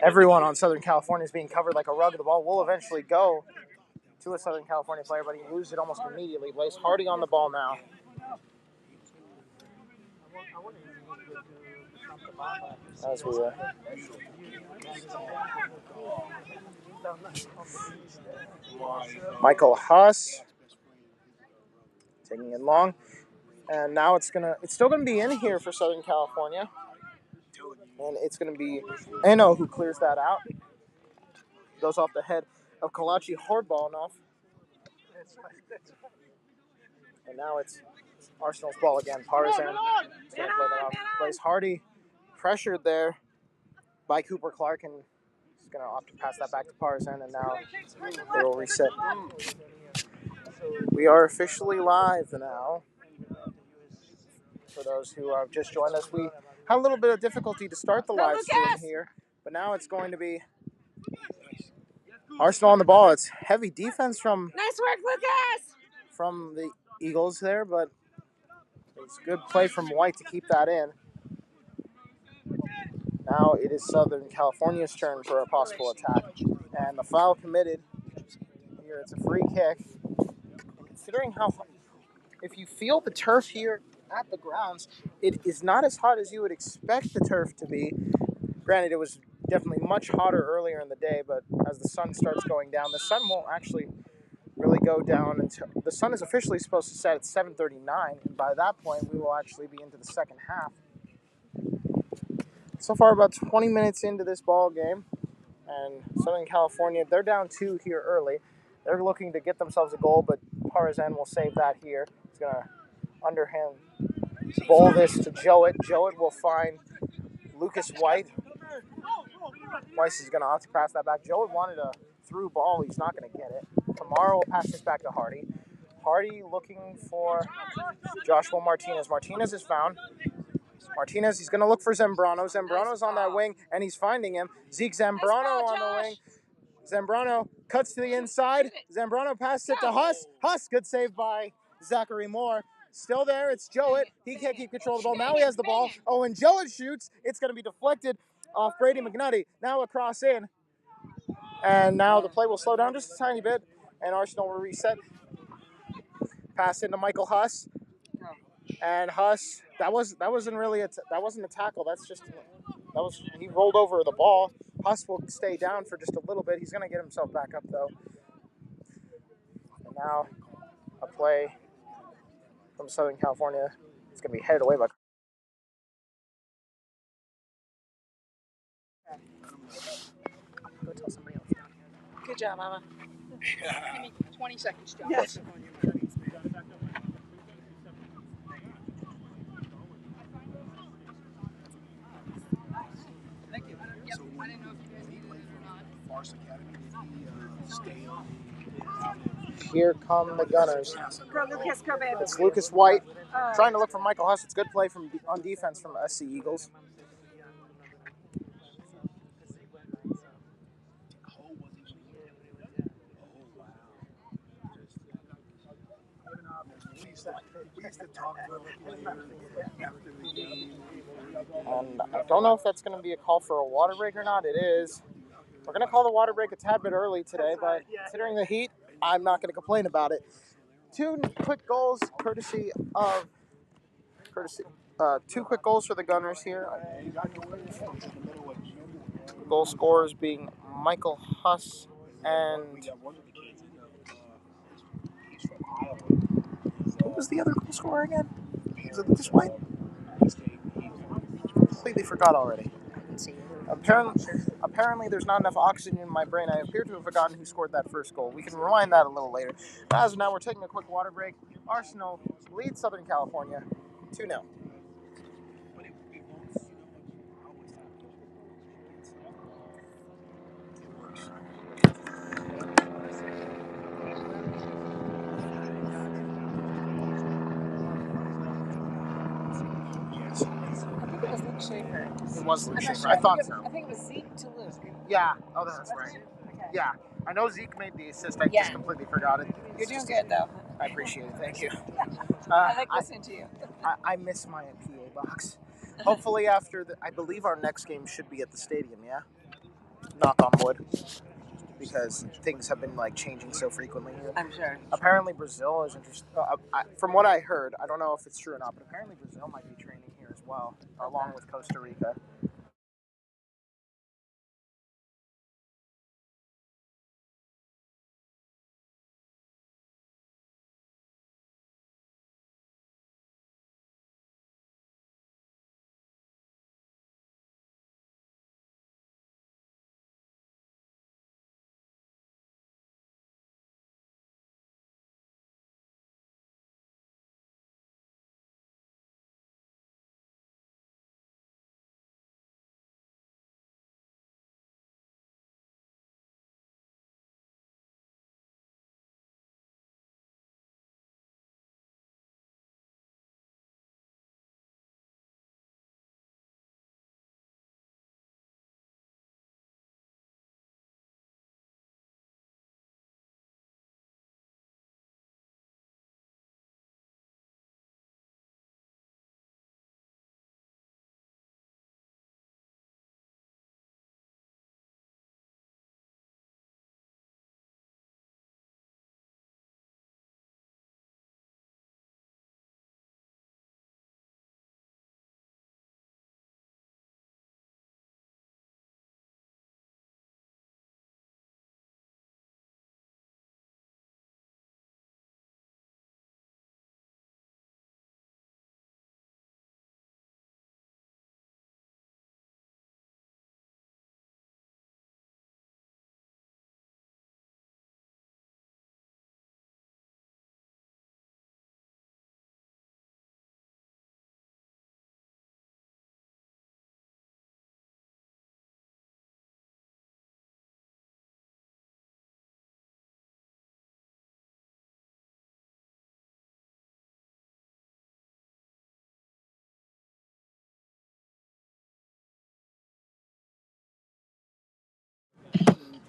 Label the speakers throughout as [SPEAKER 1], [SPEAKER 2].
[SPEAKER 1] Everyone on Southern California is being covered like a rug. The ball will eventually go to a Southern California player, but he loses it almost immediately. Blaze Hardy on the ball now. As we Michael Huss taking it long, and now it's still gonna be in here for Southern California, and it's gonna be Eno who clears that out. Goes off the head of Kalachi Hordbalnoff, and now it's Arsenal's ball again. Partisan is gonna play that off. Blaze Hardy pressured there by Cooper Clark, and he's gonna opt to pass that back to Partisan, and now they will reset. We are officially live now. For those who have just joined us, we had a little bit of difficulty to start the live stream here, but now it's going to be Arsenal on the ball. It's heavy defense from
[SPEAKER 2] nice work, Lucas,
[SPEAKER 1] from the Eagles there, but it's good play from White to keep that in. Now it is Southern California's turn for a possible attack, and the foul committed here. It's a free kick. Considering how, if you feel the turf here at the grounds, it is not as hot as you would expect the turf to be. Granted, it was definitely much hotter earlier in the day, but as the sun starts going down, the sun won't actually really go down until the sun is officially supposed to set at 7:39, and by that point we will actually be into the second half. So far, about 20 minutes into this ball game, and Southern California, they're down 2 here early. They're looking to get themselves a goal, but Partisan will save that here. He's going to underhand bowl this to Jowett. Jowett will find Lucas White. Weiss is going to opt to pass that back. Jowett wanted a through ball. He's not going to get it. Tomorrow will pass this back to Hardy. Hardy looking for Joshua Martinez. Martinez is found. Martinez, he's going to look for Zambrano. Zambrano's on that wing, and he's finding him. Zeke Zambrano on the wing. Zambrano cuts to the inside. Zambrano passes it to Huss. Huss, good save by Zachary Moore. Still there, it's Jowett. He can't keep control of the ball. Now he has the ball. Oh, and Jowett shoots. It's going to be deflected off Brady McNutty. Now a cross in. And now the play will slow down just a tiny bit, and Arsenal will reset. Pass into Michael Huss. And Huss, that wasn't a tackle. He rolled over the ball. Huss will stay down for just a little bit. He's going to get himself back up though. And now a play from Southern California. It's going to be headed away by. Go tell somebody else down here. Good job, Mama. Give me 20 seconds, John. Yes. Here come the Gunners.
[SPEAKER 2] Go, Lucas, go, baby.
[SPEAKER 1] It's Lucas White trying to look for Michael Huss. It's good play on defense from the SC Eagles. And I don't know if that's going to be a call for a water break or not. It is. We're going to call the water break a tad bit early today, but considering the heat, I'm not going to complain about it. 2 quick goals, two quick goals for the Gunners here. Goal scorers being Michael Huss and what was the other goal scorer again? Was it Lucas White? Completely forgot already. Apparently there's not enough oxygen in my brain. I appear to have forgotten who scored that first goal. We can rewind that a little later. But as of now, we're taking a quick water break. Arsenal leads Southern California 2-0. It was Luke Schaefer. I thought so.
[SPEAKER 2] I think it was Zeke to Luke.
[SPEAKER 1] Yeah. Oh, that's right.
[SPEAKER 2] Okay.
[SPEAKER 1] Yeah. I know Zeke made the assist. I just completely forgot it.
[SPEAKER 2] You're doing good, though.
[SPEAKER 1] I appreciate it. Thank you.
[SPEAKER 2] I like listening to you.
[SPEAKER 1] I miss my PA box. hopefully after I believe our next game should be at the stadium. Yeah, knock on wood, because things have been like changing so frequently here.
[SPEAKER 2] I'm sure.
[SPEAKER 1] Apparently Brazil is interested. From what I heard, I don't know if it's true or not, but apparently Brazil might be training here as well, along with Costa Rica.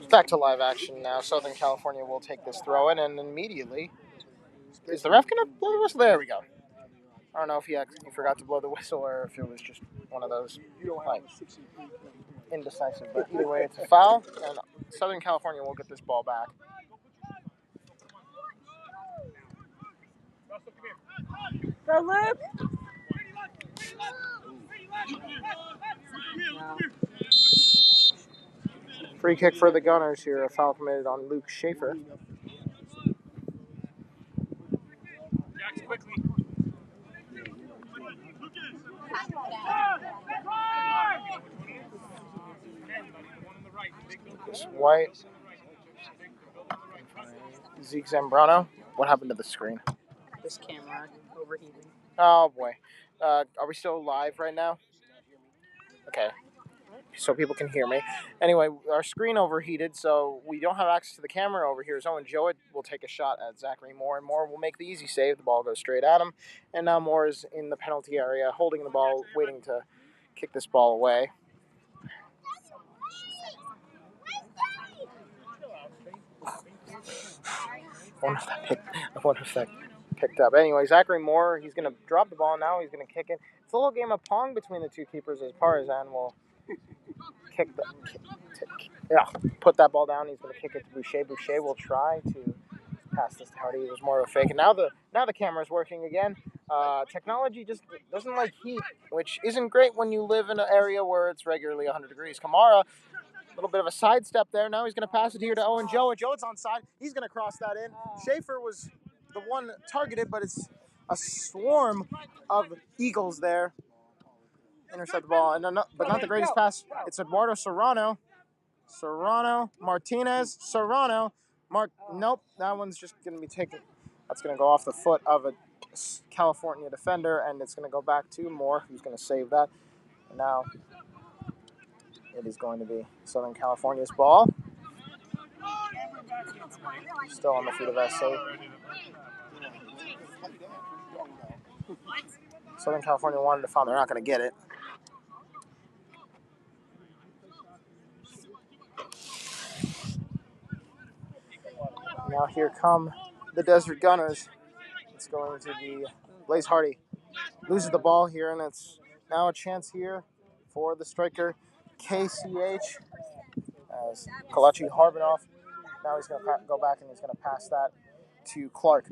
[SPEAKER 1] Back to live action now. Southern California will take this throw in, and immediately, is the ref going to blow the whistle? There we go. I don't know if he forgot to blow the whistle or if it was just one of those like indecisive. But either way, it's a foul, and Southern California will get this ball back.
[SPEAKER 2] Go, Luke.
[SPEAKER 1] Free kick for the Gunners here. A foul committed on Luke Schaefer. Lucas White. Zeke Zambrano. What happened to the screen?
[SPEAKER 2] This camera overheated.
[SPEAKER 1] Oh boy. Are we still live right now? Okay. So people can hear me. Anyway, our screen overheated, so we don't have access to the camera over here. So Owen Jowett will take a shot at Zachary Moore, and Moore will make the easy save. The ball goes straight at him, and now Moore is in the penalty area, holding the ball, waiting to kick this ball away. I wonder if that picked up. Anyway, Zachary Moore, he's going to drop the ball now. He's going to kick it. It's a little game of pong between the two keepers as Parizan will put that ball down. He's going to kick it to Boucher. Boucher will try to pass this to Hardy. It was more of a fake. And now the camera's working again. Technology just doesn't like heat, which isn't great when you live in an area where it's regularly 100 degrees. Kamara, a little bit of a sidestep there. Now he's going to pass it here to Owen Jowett. Jowett's onside. He's going to cross that in. Schaefer was the one targeted, but it's a swarm of Eagles there. Intercept the ball, but not the greatest pass. It's Eduardo Serrano. Martinez, nope, that one's just going to be taken. That's going to go off the foot of a California defender, and it's going to go back to Moore, who's going to save that. And now it is going to be Southern California's ball. Still on the feet of SC. Southern California wanted to foul. They're not going to get it. Now here come the Desert Gunners. It's going to be Blaze Hardy. Loses the ball here, and it's Now a chance here for the striker, KCH, as Kalechi Harbinoff. Now he's going to go back and he's going to pass that to Clark.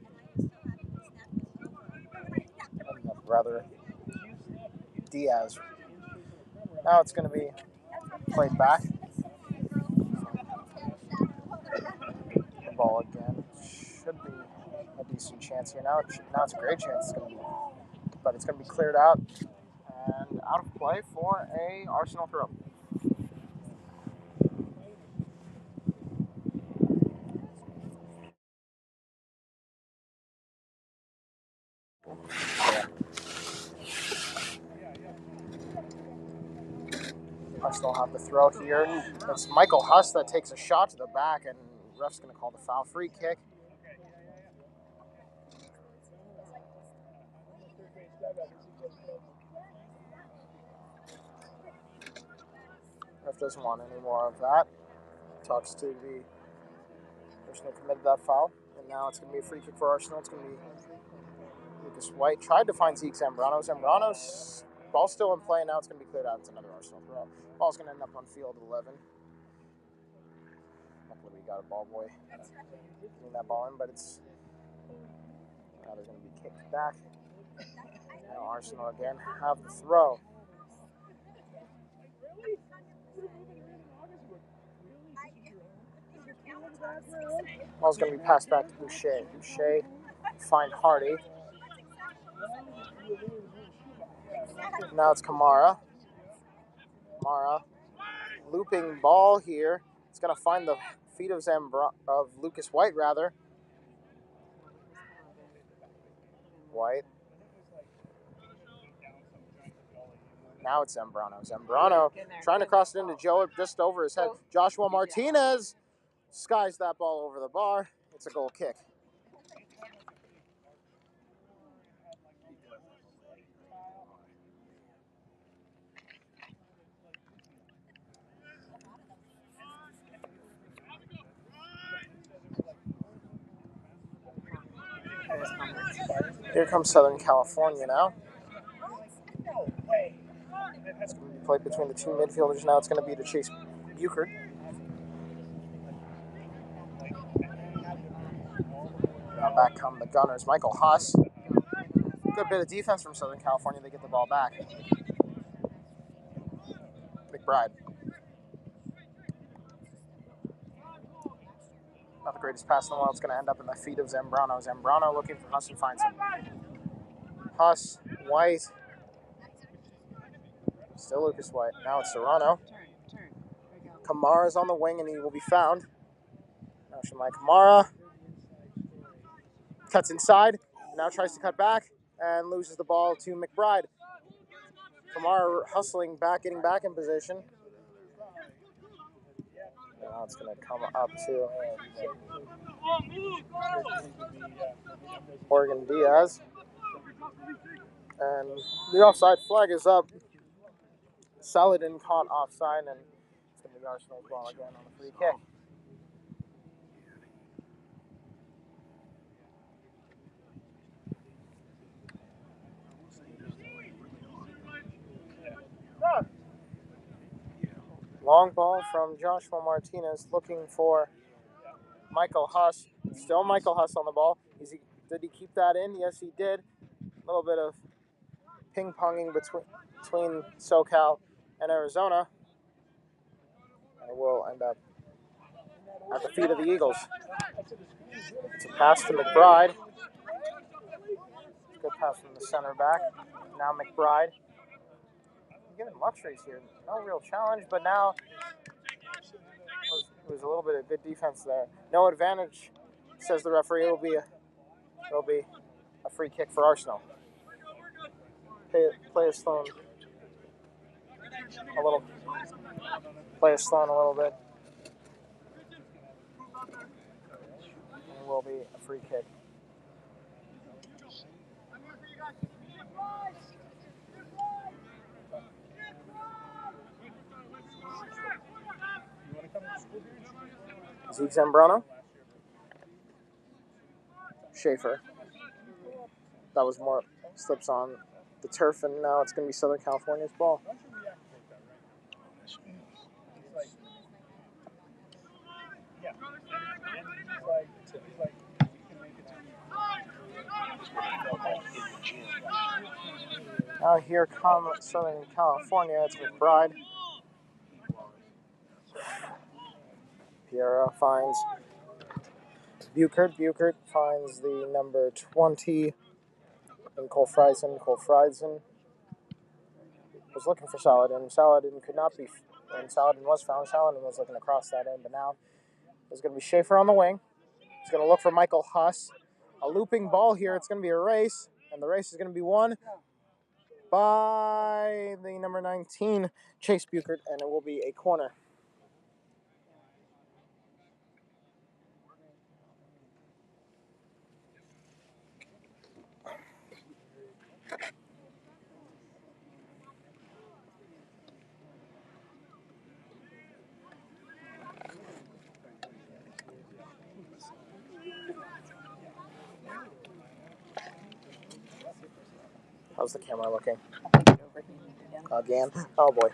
[SPEAKER 1] Rather, Diaz. Now it's going to be played back. The ball again. Should be a decent chance here. Now it's a great chance. But it's going to be cleared out and out of play for a Arsenal throw. Arsenal have the throw here. It's Michael Huss that takes a shot to the back, and ref's going to call the foul. Free kick. Ref doesn't want any more of that. Talks to the person who committed that foul. And now it's going to be a free kick for Arsenal. It's going to be Lucas White. Tried to find Zeke Zambrano. Zambrano's ball still in play. Now it's going to be cleared out. It's another Arsenal throw. Ball's going to end up on field 11. Luckily we got a ball boy getting that ball in, but it's now they're going to be kicked back. Now Arsenal again have the throw. Ball's going to be passed back to Boucher. Boucher find Hardy. Now it's Kamara. Kamara looping ball here. It's going to find the feet of Lucas White, rather. White. Now it's Zambrano. Zambrano trying to cross it into Joe just over his head. Joshua Martinez skies that ball over the bar. It's a goal kick. Here comes Southern California now. It's going to be played between the two midfielders. Now it's going to be to Chase Buchert. Now back come the Gunners. Michael Huss. Good bit of defense from Southern California. They get the ball back. McBride. Not the greatest pass in the world. It's going to end up in the feet of Zambrano. Zambrano looking for Huss and finds him. Huss, White. Still Lucas White. Now it's Serrano. Kamara's on the wing and he will be found. Now Shamai Kamara cuts inside. Now tries to cut back and loses the ball to McBride. Kamara hustling back, getting back in position. Now it's going to come up to Morgan Diaz. And the offside flag is up. Saladin caught offside, and it's going to be Arsenal's ball again on the free kick. Long ball from Joshua Martinez looking for Michael Huss. Still Michael Huss on the ball. Did he keep that in? Yes, he did. A little bit of ping-ponging between SoCal and Arizona. And it will end up at the feet of the Eagles. It's a pass to McBride. Good pass from the center back. Now McBride. Given luxuries here. No real challenge, but now it was a little bit of good defense there. No advantage, says the referee. It'll be a free kick for Arsenal. Play is thrown a little. Play is thrown a little bit. And it will be a free kick. Zeke Zambrano. Schaefer. That was more slips on the turf, and now it's going to be Southern California's ball. Now here come Southern California. It's McBride. Piera finds Buchert. Buchert finds the number 20 in Cole Friesen. Cole Friesen was looking for Saladin. Saladin could not be, and Saladin was found. Saladin was looking across that end, but now there's going to be Schaefer on the wing. He's going to look for Michael Huss. A looping ball here. It's going to be a race, and the race is going to be won by the number 19, Chase Buchert, and it will be a corner. How's the camera looking? Again? Oh boy.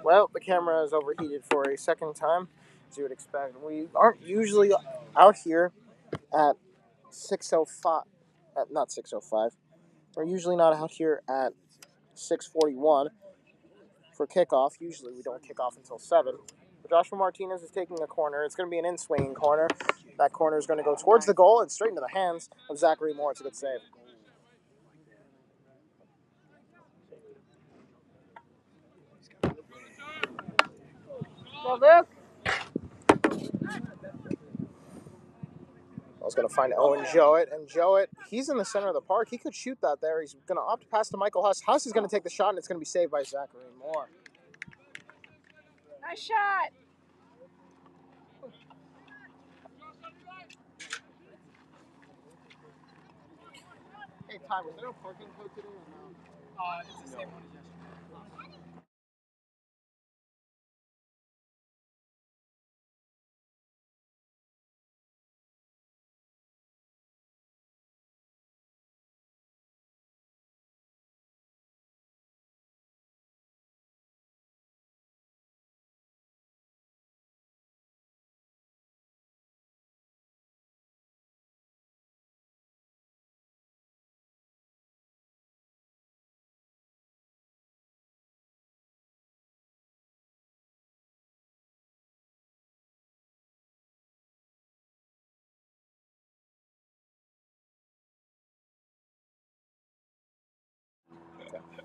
[SPEAKER 1] Well, the camera is overheated for a second time, as you would expect. We aren't usually out here at 6:05. Not 6:05. We're usually not out here at 6:41 for kickoff. Usually we don't kick off until 7. But Joshua Martinez is taking a corner. It's going to be an in-swinging corner. That corner is going to go towards the goal and straight into the hands of Zachary Moore. It's a good save.
[SPEAKER 2] Well, Luke.
[SPEAKER 1] I was going to find Owen Jowett, and Jowett, he's in the center of the park. He could shoot that there. He's going to opt to pass to Michael Huss. Huss is going to take the shot, and it's going to be saved by Zachary Moore.
[SPEAKER 2] Nice shot.
[SPEAKER 1] Hey, Ty, was there a parking code today or no?
[SPEAKER 3] It's the same one as yesterday.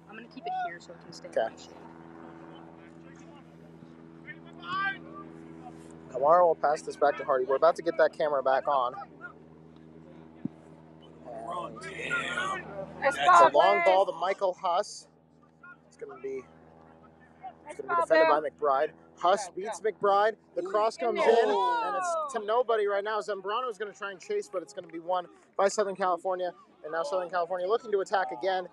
[SPEAKER 2] I'm going to keep it here so it can stay in
[SPEAKER 1] Okay.
[SPEAKER 2] my shade.
[SPEAKER 1] Kamara will pass this back to Hardy. We're about to get that camera back on. And
[SPEAKER 2] Nice
[SPEAKER 1] it's
[SPEAKER 2] ball,
[SPEAKER 1] a long
[SPEAKER 2] Blaze.
[SPEAKER 1] ball to Michael Huss. It's going to be defended by McBride. Huss beats McBride. The cross comes in, and it's to nobody right now. Zambrano is going to try and chase, but it's going to be won by Southern California. And now Southern California looking to attack again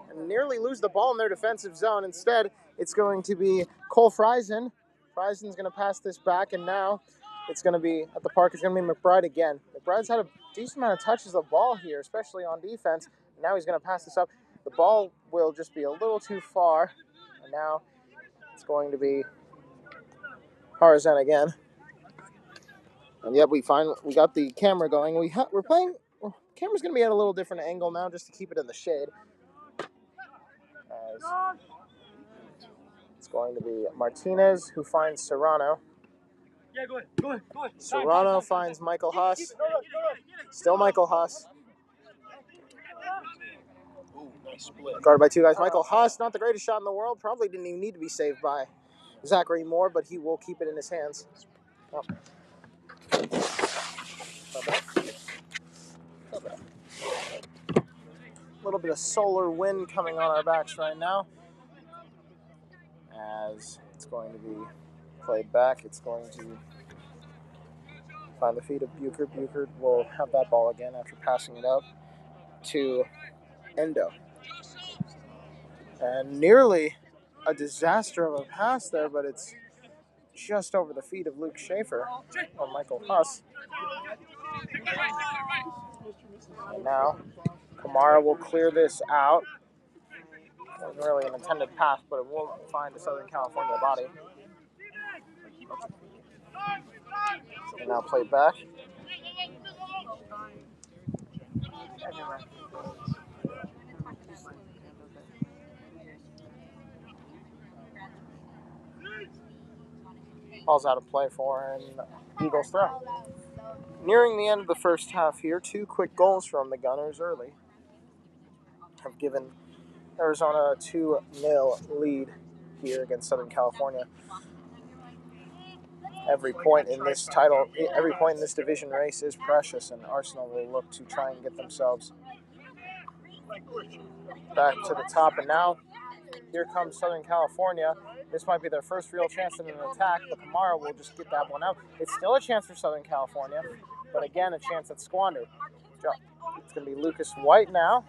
[SPEAKER 1] and nearly lose the ball in their defensive zone. Instead, it's going to be Cole Friesen. Friesen's going to pass this back, and now it's going to be at the park. It's going to be McBride again. McBride's had a decent amount of touches of the ball here, especially on defense. And now he's going to pass this up. The ball will just be a little too far, and now it's going to be Tarzan again. And yep, we got the camera going. We're playing. Camera's going to be at a little different angle now, just to keep it in the shade. As it's going to be Martinez who finds Serrano.
[SPEAKER 3] Yeah, go ahead.
[SPEAKER 1] Serrano finds Michael Huss. Still Michael Huss. Guarded by 2 guys. Michael Huss, not the greatest shot in the world. Probably didn't even need to be saved by Zachary Moore, but he will keep it in his hands. Oh. A little bit of solar wind coming on our backs right now. As it's going to be played back, it's going to find the feet of Buchert. Buchert will have that ball again after passing it up to Endo. And nearly a disaster of a pass there, but it's just over the feet of Luke Schaefer or Michael Huss. And now Kamara will clear this out. It wasn't really an intended pass, but it will find the Southern California body. And now play back. Ball's out of play for an Eagles throw. Nearing the end of the first half here, 2 quick goals from the Gunners early have given Arizona a 2-0 lead here against Southern California. Every point in this division race is precious, and Arsenal will look to try and get themselves back to the top. And now, here comes Southern California. This might be their first real chance in an attack, but Kamara will just get that one out. It's still a chance for Southern California, but again, a chance that's squandered. It's going to be Lucas White now.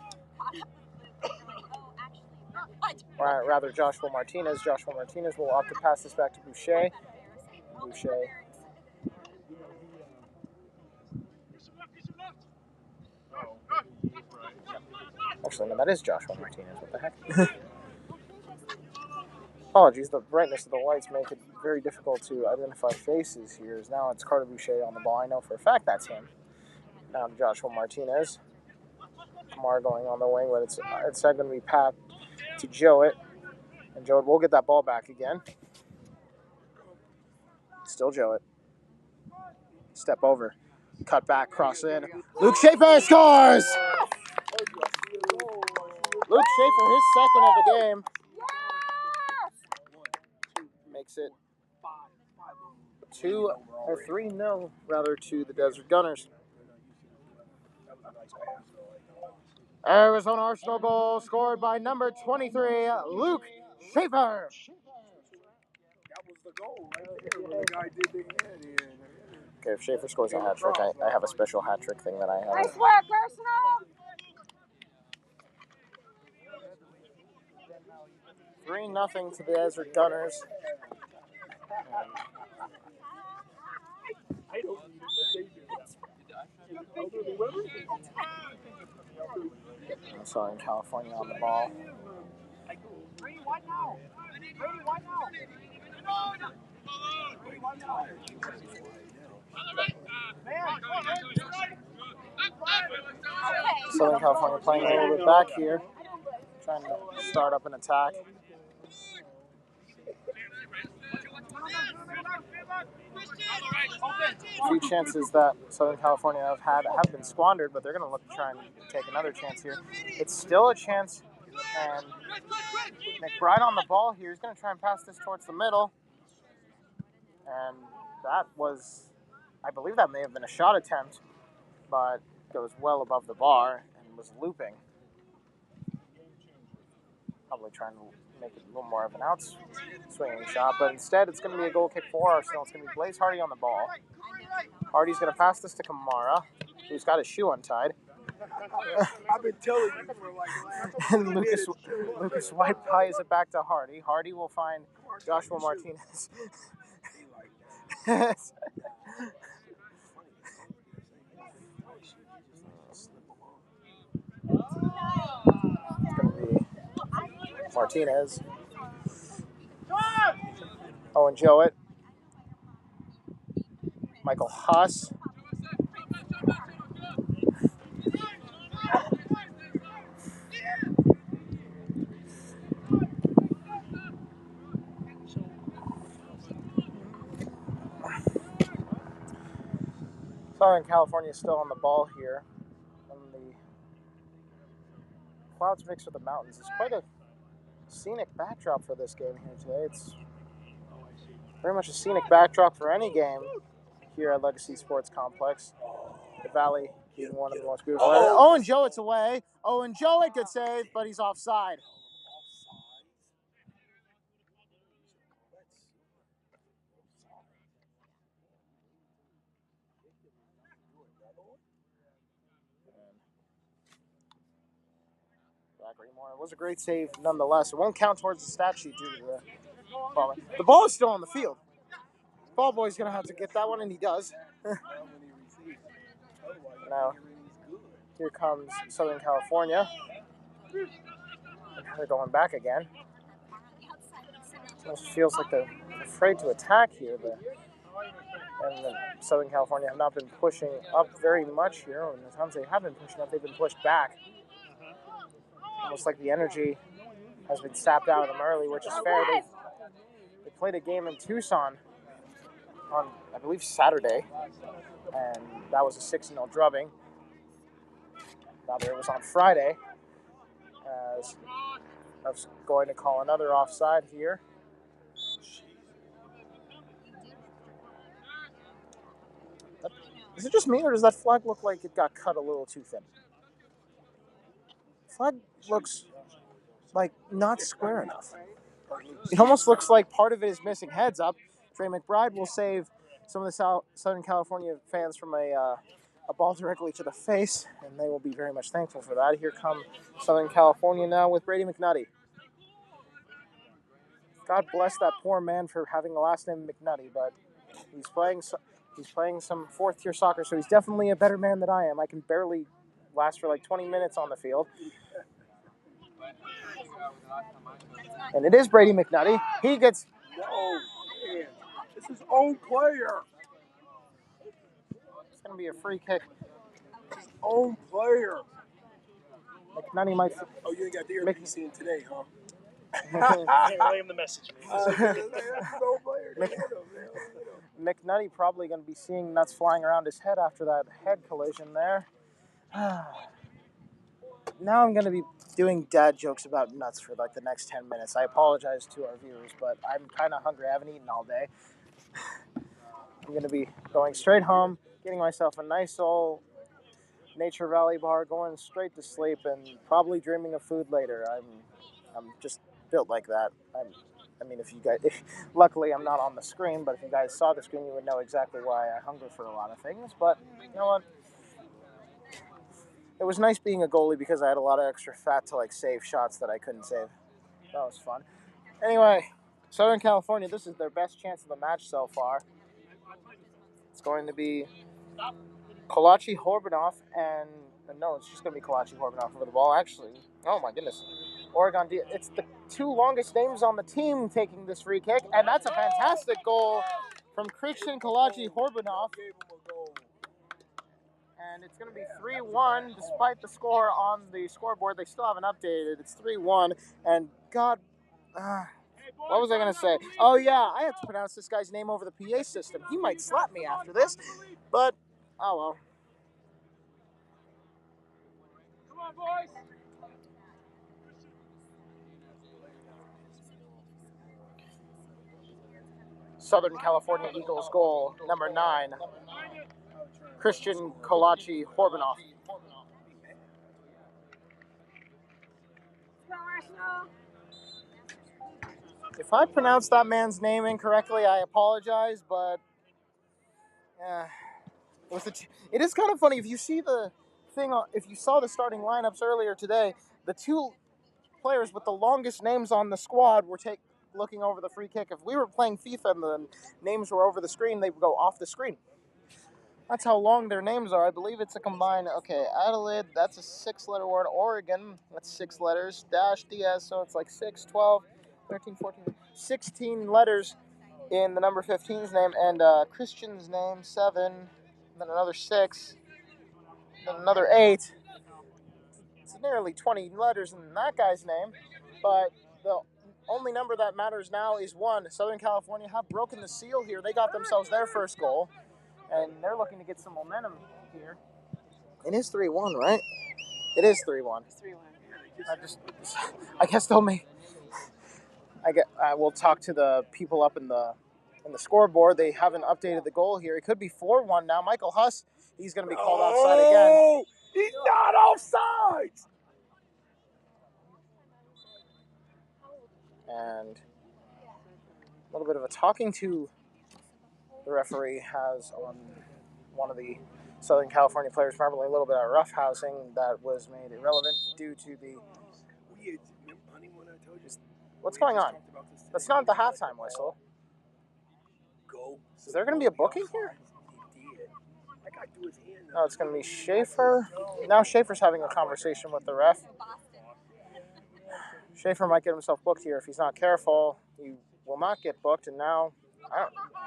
[SPEAKER 1] Or rather, Joshua Martinez. Joshua Martinez will opt to pass this back to Boucher. Boucher. Actually, no, that is Joshua Martinez. What the heck? Apologies, the brightness of the lights make it very difficult to identify faces here. Now it's Carter Boucher on the ball. I know for a fact that's him. Now to Joshua Martinez. Kamar going on the wing, but it's going to be passed to Jowett. And Jowett will get that ball back again. Still Jowett. Step over. Cut back, cross in. Luke Schaefer scores! Luke Schaefer, his second of the game. Makes it 3-0 rather to the Desert Gunners. Arizona Arsenal goal scored by number 23, Luke Schaefer.
[SPEAKER 4] That was the goal right there when the guy did the hand in.
[SPEAKER 1] Okay, if Schaefer scores a hat trick, I have a special hat trick thing that I have.
[SPEAKER 2] Nice work, Arsenal!
[SPEAKER 1] 3-0 to the Desert Gunners. Southern California on the ball. Southern California playing a little bit back here, trying to start up an attack. A few chances that Southern California have been squandered, but they're going to look to try and take another chance here. It's still a chance, and McBride on the ball here. He's going to try and pass this towards the middle, and that was, I believe that may have been a shot attempt, but goes well above the bar and was looping. Probably trying to make it a little more of an out-swinging shot, but instead it's going to be a goal kick for Arsenal. It's going to be Blaze Hardy on the ball. Hardy's going to pass this to Kamara, who's got his shoe untied.
[SPEAKER 4] I've been telling you for like
[SPEAKER 1] And Lucas White pies it back to Hardy. Hardy will find Joshua Martinez. It's going to be Martinez. Owen Jowett. Michael Huss. Southern California is still on the ball here. And the clouds mixed with the mountains. It's quite a scenic backdrop for this game here today. It's very much a scenic backdrop for any game here at Legacy Sports Complex. The Valley being one of the most beautiful. Owen Jowett's away. Owen Jowett, good save, but he's offside. It was a great save nonetheless. It won't count towards the stat sheet due to the ball. The ball is still on the field. Ball boy's going to have to get that one, and he does. Now, Here comes Southern California. And they're going back again. It feels like they're afraid to attack here. And Southern California have not been pushing up very much here. And the times they have been pushing up, they've been pushed back. Almost like the energy has been sapped out of them early, which is fair. They played a game in Tucson on, I believe, Saturday, and that was a 6-0 drubbing. Rather, it was on Friday, as I was going to call another offside here. Is it just me, or does that flag look like it got cut a little too thin? Flag looks like not square enough. It almost looks like part of it is missing. Heads up. Trey McBride will save some of the Southern California fans from a ball directly to the face, and they will be very much thankful for that. Here come Southern California now with Brady McNutty. God bless that poor man for having a last name McNutty, but he's playing some fourth-tier soccer, so he's definitely a better man than I am. I can barely last for like 20 minutes on the field. And it is Brady McNutty. He gets...
[SPEAKER 4] No, man. It's his own player.
[SPEAKER 1] It's going to be a free kick.
[SPEAKER 4] His own player.
[SPEAKER 1] McNutty might...
[SPEAKER 4] Oh, you ain't got the earpiece seen today, huh?
[SPEAKER 3] Can't relay him the message.
[SPEAKER 1] McNutty probably going to be seeing nuts flying around his head after that head collision there. Now I'm going to be doing dad jokes about nuts for like the next 10 minutes. I apologize to our viewers, but I'm kind of hungry. I haven't eaten all day. I'm going to be going straight home, getting myself a nice old Nature Valley bar, going straight to sleep, and probably dreaming of food later. I'm just built like that. If you guys, luckily I'm not on the screen, but if you guys saw the screen, you would know exactly why I hunger for a lot of things. But you know what? It was nice being a goalie because I had a lot of extra fat to like save shots that I couldn't save. That was fun. Anyway, Southern California, this is their best chance of the match so far. It's going to be Kolachi Horbanov and no, it's just going to be Kolachi Horbanov over the ball. Actually, oh my goodness. Oregon, it's the two longest names on the team taking this free kick, and that's a fantastic goal from Christian Kolachi Horbanov. And it's going to be 3-1, despite the score on the scoreboard. They still haven't updated. It's 3-1, and God, what was I going to say? Oh, yeah, I have to pronounce this guy's name over the PA system. He might slap me after this, but, oh well.
[SPEAKER 3] Come on, boys.
[SPEAKER 1] Southern California Eagles goal, number 9, Christian Kolachi Horbanov. If I pronounced that man's name incorrectly, I apologize, but it is kind of funny. If you see the thing, if you saw the starting lineups earlier today, the two players with the longest names on the squad were looking over the free kick. If we were playing FIFA and the names were over the screen, they would go off the screen. That's how long their names are. I believe it's a combined, Adelaide, that's a 6-letter word. Oregon, that's 6 letters. Dash, DS, so it's like 6, 12, 13, 14, 16 letters in the number 15's name. And Christian's name, 7, then another 6, then another 8. It's nearly 20 letters in that guy's name. But the only number that matters now is 1. Southern California have broken the seal here. They got themselves their first goal. And they're looking to get some momentum here. It is 3-1, right? It is 3-1.
[SPEAKER 2] It's 3-1.
[SPEAKER 1] I guess they'll make. I will talk to the people up in the scoreboard. They haven't updated the goal here. It could be 4-1 now. Michael Huss, he's going to be called offside again.
[SPEAKER 4] Oh, he's not offside.
[SPEAKER 1] And a little bit of a talking to the referee has on one of the Southern California players, probably a little bit of roughhousing that was made irrelevant due to the... What's going on? That's not the halftime whistle. Is there going to be a booking here?
[SPEAKER 4] guy threw his hand up.
[SPEAKER 1] No, it's going to be Schaefer. Now Schaefer's having a conversation with the ref. Schaefer might get himself booked here. If he's not careful, he will not get booked. And now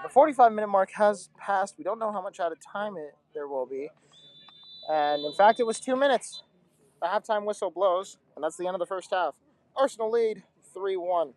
[SPEAKER 1] the 45-minute mark has passed. We don't know how much out of time there will be. And, in fact, it was 2 minutes. The halftime whistle blows, and that's the end of the first half. Arsenal lead 3-1.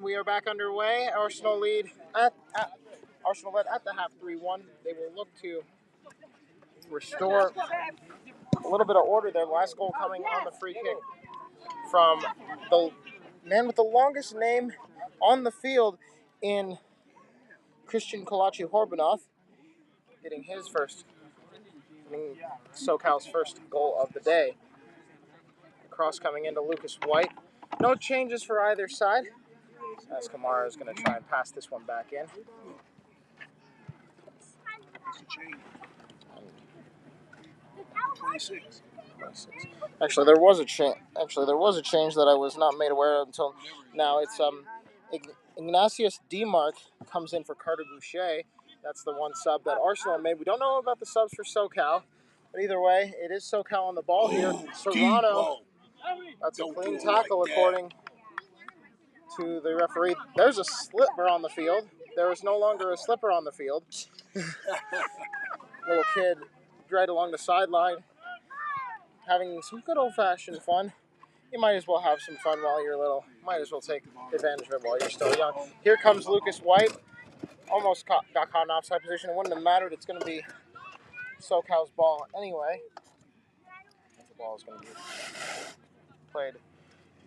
[SPEAKER 1] We are back underway. Arsenal led at the half 3-1. They will look to restore a little bit of order there. Last goal coming on the free kick from the man with the longest name on the field in Christian Kolachi-Horbanov, getting SoCal's first goal of the day. Cross coming into Lucas White. No changes for either side, as Kamara is going to try and pass this one back in.
[SPEAKER 4] It's a change. 26.
[SPEAKER 1] Actually, there was a change that I was not made aware of until now. It's Ignatius Demark comes in for Carter Boucher. That's the one sub that Arsenal made. We don't know about the subs for SoCal, but either way, it is SoCal on the ball here. Serrano. That's a clean tackle according to the referee. There's a slipper on the field. There is no longer a slipper on the field. Little kid right along the sideline, having some good old-fashioned fun. You might as well have some fun while you're little. Might as well take advantage of it while you're still young. Here comes Lucas White. Almost got caught in offside position. It wouldn't have mattered. It's going to be SoCal's ball anyway. The ball is going to be played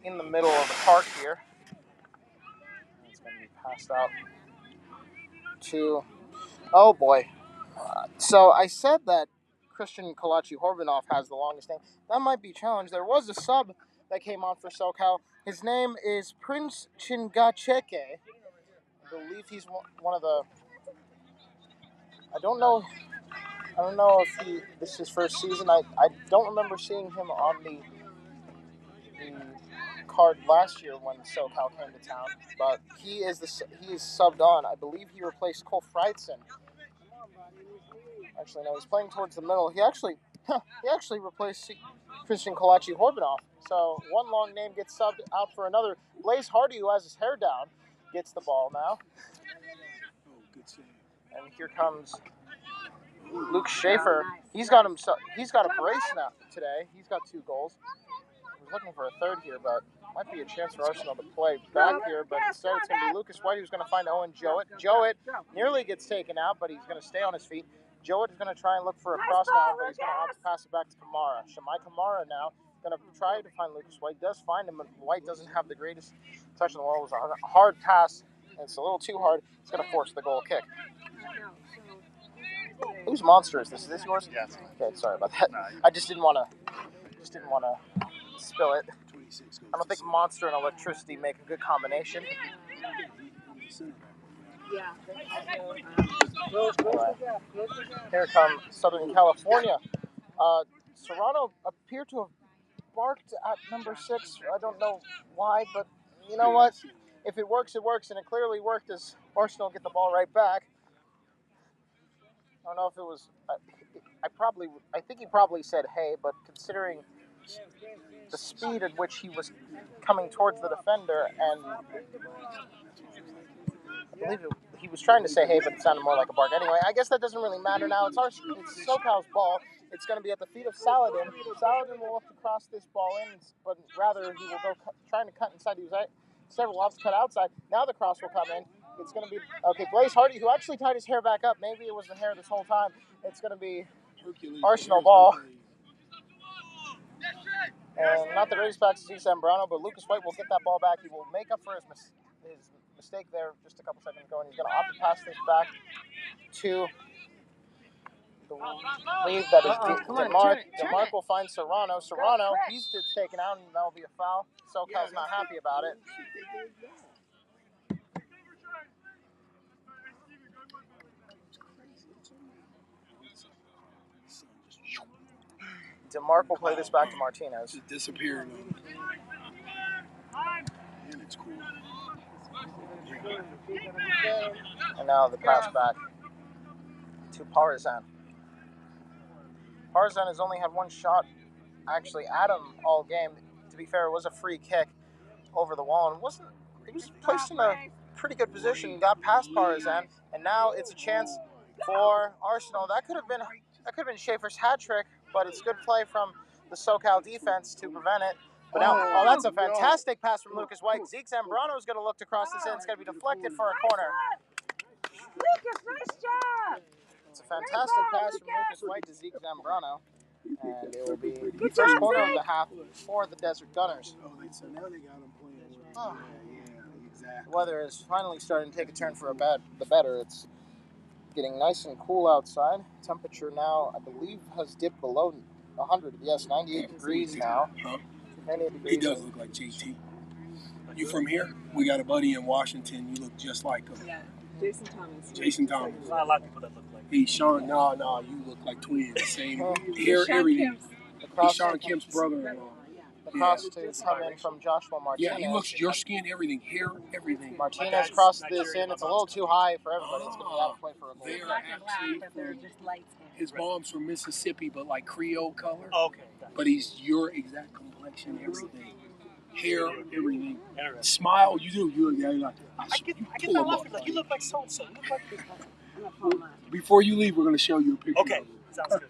[SPEAKER 1] in the middle of the park here. It's going to be passed out to... Oh, boy. So I said that Christian Kolachi-Horbanov has the longest name. That might be challenged. There was a sub that came on for SoCal. His name is Prince Chingacheke. I believe he's one of the... I don't know if this is his first season. I don't remember seeing him on the card last year when SoCal came to town, but he is subbed on. I believe he replaced Cole Freidson. Actually, no, he's playing towards the middle. He actually replaced Christian Kolachi-Horbanov. So one long name gets subbed out for another. Blaze Hardy, who has his hair down, gets the ball now.
[SPEAKER 4] Oh, good save.
[SPEAKER 1] And here comes Luke Schaefer. He's got a brace now today. He's got 2 goals. He was looking for a third here, but might be a chance for Arsenal to play back here. But instead, it's going to be Lucas White who's going to find Owen Jowett. Jowett nearly gets taken out, but he's going to stay on his feet. Jowett is going to try and look for a cross now, but he's going to opt to pass it back to Kamara. Shamai Kamara now going to try to find Lucas White. Does find him, but White doesn't have the greatest touch on the ball. It was a hard pass, and it's a little too hard. It's going to force the goal kick. Whose monster is this? Is this yours?
[SPEAKER 3] Yes.
[SPEAKER 1] Okay, sorry about that. I just didn't want to spill it. I don't think monster and electricity make a good combination.
[SPEAKER 2] Yeah.
[SPEAKER 1] Here comes Southern California. Serrano appeared to have barked at number 6. I don't know why, but you know what? If it works, it works, and it clearly worked as Arsenal get the ball right back. I don't know if it was... I think he probably said hey, but considering the speed at which he was coming towards the defender, and I believe he was trying to say hey, but it sounded more like a bark. Anyway, I guess that doesn't really matter now. It's SoCal's ball. It's going to be at the feet of Saladin. Saladin will look to cross this ball in, but rather he will go trying to cut inside. He was several offs cut outside. Now the cross will come in. It's going to be, okay, Blaze Hardy, who actually tied his hair back up. Maybe it was the hair this whole time. It's going to be Arsenal ball. And not the greatest back to Zambrano, but Lucas White will get that ball back. He will make up for his mistake there just a couple seconds ago, and he's going to opt to pass this back to the lead that is DeMarc. DeMarc will find Serrano. Serrano, he's just taken out, and that will be a foul. SoCal's not happy about it. DeMarc will play this back to Martinez.
[SPEAKER 4] It disappeared. And it's cool.
[SPEAKER 1] And now the pass back to Parizan. Parizan has only had one shot actually at him all game. To be fair, it was a free kick over the wall, and he was placed in a pretty good position, got past Parizan, and now it's a chance for Arsenal. That could have been Schaefer's hat trick, but it's good play from the SoCal defense to prevent it. But now, oh, that's a fantastic pass from Lucas White. Zeke Zambrano is going to look to cross this in. It's going to be deflected for a corner.
[SPEAKER 2] Lucas, nice job.
[SPEAKER 1] It's a fantastic pass from Lucas White to Zeke Zambrano. And it will be the
[SPEAKER 2] Good
[SPEAKER 1] first
[SPEAKER 2] job,
[SPEAKER 1] corner of
[SPEAKER 2] Zeke.
[SPEAKER 1] the half for the Desert Gunners.
[SPEAKER 4] Oh, so now they got him playing.
[SPEAKER 1] Oh.
[SPEAKER 4] Yeah, exactly.
[SPEAKER 1] The weather is finally starting to take a turn for the better. It's getting nice and cool outside. Temperature now, I believe, has dipped below 100. Yes, 98 degrees now.
[SPEAKER 4] Huh?
[SPEAKER 1] 98 degrees.
[SPEAKER 4] He does look like JT. You from here? We got a buddy in Washington. You look just like him.
[SPEAKER 2] Yeah, Jason Thomas.
[SPEAKER 4] Jason Thomas.
[SPEAKER 3] There's not a lot of people that look like
[SPEAKER 4] Hey, Sean. No, you look like twins. Same
[SPEAKER 1] Oh.
[SPEAKER 4] hair,
[SPEAKER 2] Sean
[SPEAKER 4] everything.
[SPEAKER 2] Kemp's
[SPEAKER 4] He's Sean Kemp's brother-in-law.
[SPEAKER 1] The cross to come in from Joshua Martinez.
[SPEAKER 4] Yeah, he looks your skin, everything, hair, everything.
[SPEAKER 1] Martinez crossed this in. It's a little too high for everybody. It's going to be out of play for a goal.
[SPEAKER 4] They are
[SPEAKER 2] black and black,
[SPEAKER 4] actually
[SPEAKER 2] but they're just light skin.
[SPEAKER 4] his mom's from Mississippi, but like Creole color.
[SPEAKER 3] Okay.
[SPEAKER 4] But he's your exact complexion, everything. Hair, everything. Smile, you do. You're like,
[SPEAKER 3] I get that laugh. Like, you look like so-and-so. You look like...
[SPEAKER 4] Before you leave, we're going to show you a picture.
[SPEAKER 3] Okay. Sounds good.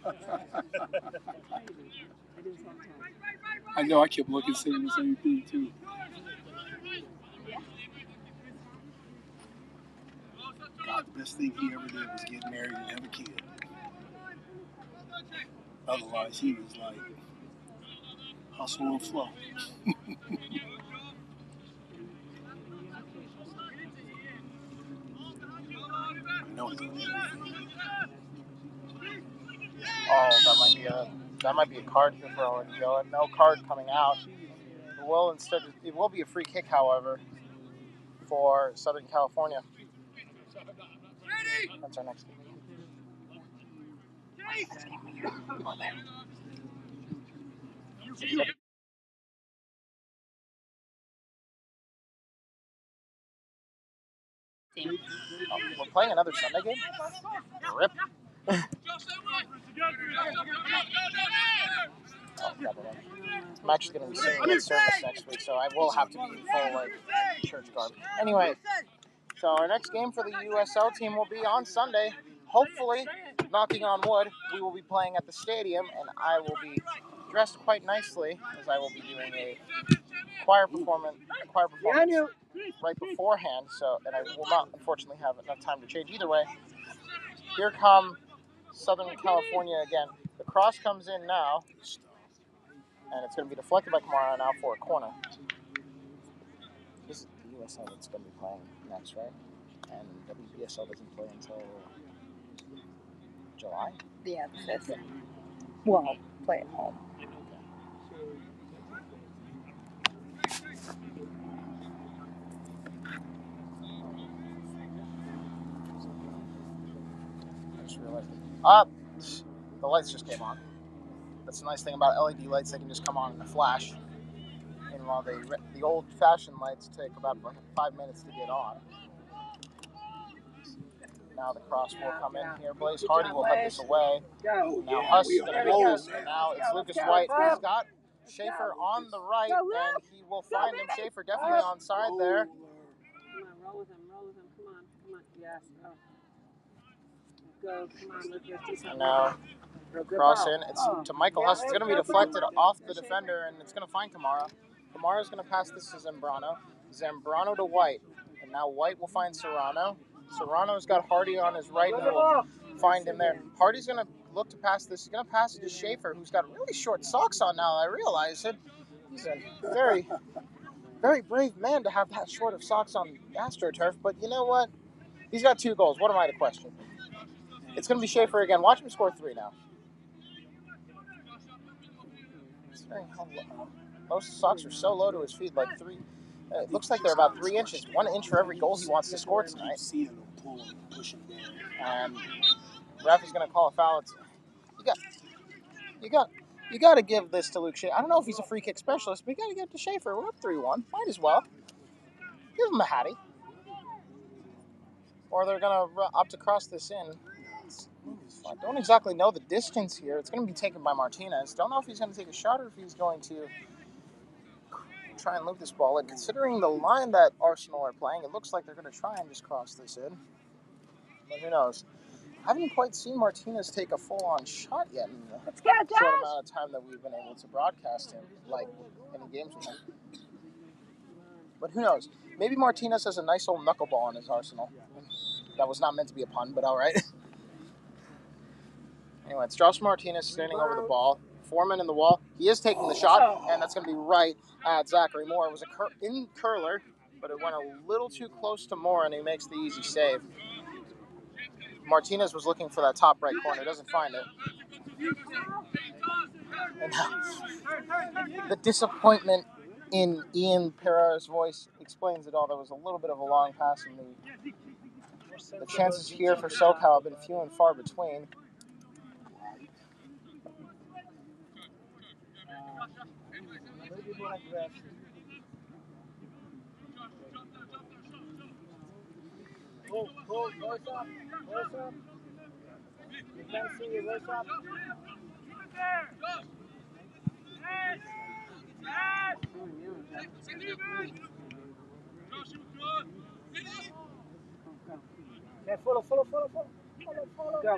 [SPEAKER 4] I know, I kept looking, saying the same thing, too. God, the best thing he ever did was get married and have a kid. Otherwise, he was like, hustle and flow. I know he was.
[SPEAKER 1] Oh, that might be a card here for Owen Joe. No card coming out. It will be a free kick, however, for Southern California. That's our next game. Oh, we're playing another Sunday game? Rip. I'm actually going to be singing in service next week, so I will have to be in full church garb. Anyway, so our next game for the USL team will be on Sunday. Hopefully, knocking on wood, we will be playing at the stadium, and I will be dressed quite nicely, as I will be doing a choir performance right beforehand. And I will not, unfortunately, have enough time to change. Either way, here come Southern California again. The cross comes in now, and it's going to be deflected by Kamara now for a corner. This is the USL that's going to be playing next, right? And WBSL doesn't play until July?
[SPEAKER 2] Yeah, the 5th. Well, play at home.
[SPEAKER 1] I just realized the lights just came on. That's the nice thing about LED lights, they can just come on in a flash. Meanwhile, the old-fashioned lights take about 5 minutes to get on. Now the cross will come in here. Blaze Hardy will head this away. Now Huss is going to make this, and now it's Lucas White. He's got Schaefer on the right, and he will find him. Schaefer definitely onside there.
[SPEAKER 2] Come on, roll with him. Come on. Yes, go. Come on, Lucas. Do something.
[SPEAKER 1] And now cross in. It's to Michael Huss. It's going to be deflected off the defender, and it's going to find Kamara. Kamara's going to pass this to Zambrano. Zambrano to White. And now White will find Serrano. Serrano's got Hardy on his right, and will find him there. Hardy's going to look to pass this. He's going to pass it to Schaefer, who's got really short socks on now. I realize it. He's a very, very brave man to have that short of socks on AstroTurf. But you know what? He's got 2 goals. What am I to question? It's going to be Schaefer again. Watch him score 3 now. Those socks are so low to his feet, like 3. It looks like they're about 3 inches. 1 inch for every goal he wants to score tonight. And ref is going to call a foul. You got to give this to Luke Schaefer. I don't know if he's a free kick specialist, but you got to give it to Schaefer. We're up 3-1. Might as well. Give him a hattie. Or they're going to opt to cross this in. I don't exactly know the distance here. It's going to be taken by Martinez. Don't know if he's going to take a shot or if he's going to try and loop this ball. And considering the line that Arsenal are playing, it looks like they're going to try and just cross this in. But who knows? I haven't quite seen Martinez take a full-on shot yet in the
[SPEAKER 2] Let's go,
[SPEAKER 1] short
[SPEAKER 2] Josh.
[SPEAKER 1] amount of time that we've been able to broadcast him, like any games with him. But who knows? Maybe Martinez has a nice old knuckleball in his arsenal. That was not meant to be a pun, but all right. Anyway, it's Josh Martinez standing over the ball. Foreman in the wall. He is taking the shot, and that's going to be right at Zachary Moore. It was a in curler, but it went a little too close to Moore, and he makes the easy save. Martinez was looking for that top right corner. Doesn't find it. And the disappointment in Ian Pereira's voice explains it all. There was a little bit of a long pass, and the chances here for SoCal have been few and far between.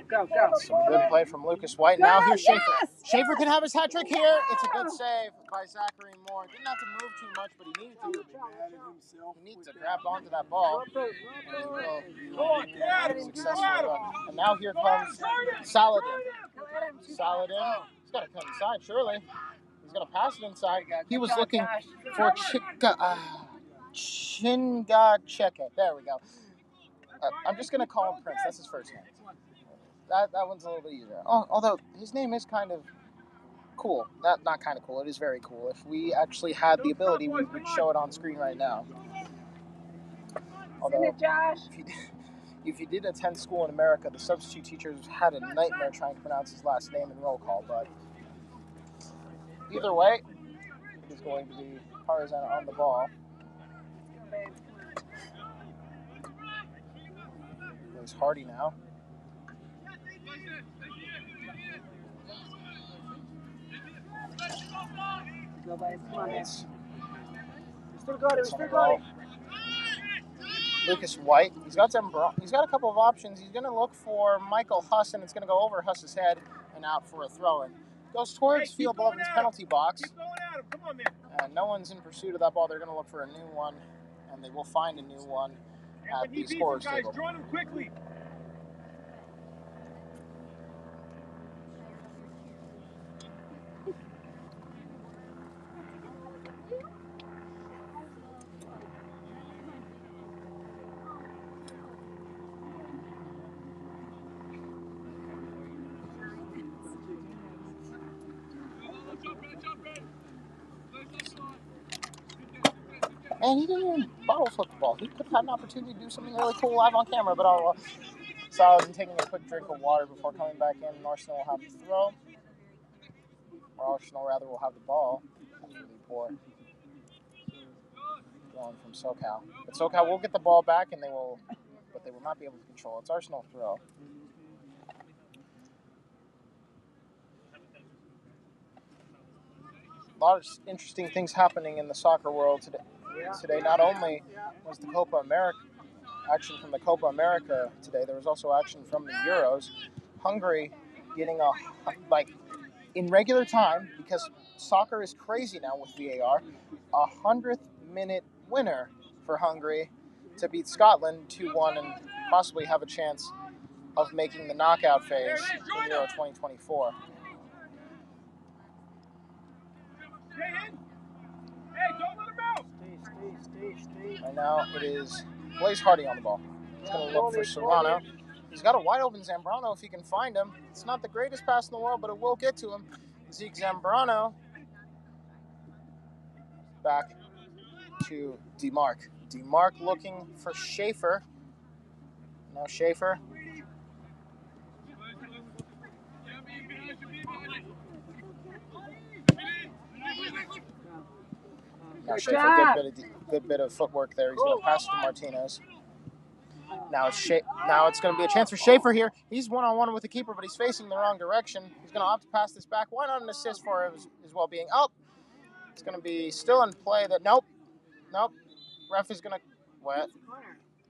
[SPEAKER 2] Go.
[SPEAKER 1] Some good play from Lucas White. Now here's Schaefer. Schaefer can have his hat trick here. It's a good save by Zachary Moore. Didn't have to move too much, but he needed to. He needs to grab onto that ball. And he will successfully. And now here comes Saladin. Saladin. He's got to come inside, surely. He's going to pass it inside. He was looking for Chinga Cheke. There we go. I'm just going to call him Prince. That's his first name. That one's a little bit easier. Although his name is kind of cool. Not kind of cool. It is very cool. If we actually had the ability, we would show it on screen right now. Although, if you did attend school in America, the substitute teachers had a nightmare trying to pronounce his last name in roll call. But either way, it is going to be Tarzan on the ball. There's Hardy now.
[SPEAKER 3] Still got it.
[SPEAKER 1] Lucas White. He's got a couple of options. He's going to look for Michael Huss, and it's going to go over Huss's head and out for a throw-in. Goes towards field above his penalty box.
[SPEAKER 3] Come on, man.
[SPEAKER 1] And no one's in pursuit of that ball. They're going to look for a new one, and they will find a new one at the scorer's table.
[SPEAKER 3] Draw him quickly.
[SPEAKER 1] And he didn't even bottle flip the ball. He could have had an opportunity to do something really cool live on camera, but I'll Saladin taking a quick drink of water before coming back in. And Arsenal will have the throw. Or Arsenal, rather, will have the ball. That's really poor. Going from SoCal. But SoCal will get the ball back, but they will not be able to control it. It's Arsenal throw. A lot of interesting things happening in the soccer world today. Not only was the Copa America action from the Copa America today, there was also action from the Euros. Hungary getting in regular time, because soccer is crazy now with VAR, 100th minute winner for Hungary to beat Scotland 2-1 and possibly have a chance of making the knockout phase in Euro 2024. Right now it is Blaise Hardy on the ball. He's going to look for Serrano. He's got a wide open Zambrano if he can find him. It's not the greatest pass in the world, but it will get to him. Zeke Zambrano back to DeMarc. DeMarc looking for Schaefer. Now Schaefer. Now Schaefer, good bit of footwork there. He's going to pass it to Martinez. Now it's going to be a chance for Schaefer here. He's one-on-one with the keeper, but he's facing the wrong direction. He's going to opt to pass this back. Why not an assist for his well-being? Oh, it's going to be still in play. Nope. Ref is going to what?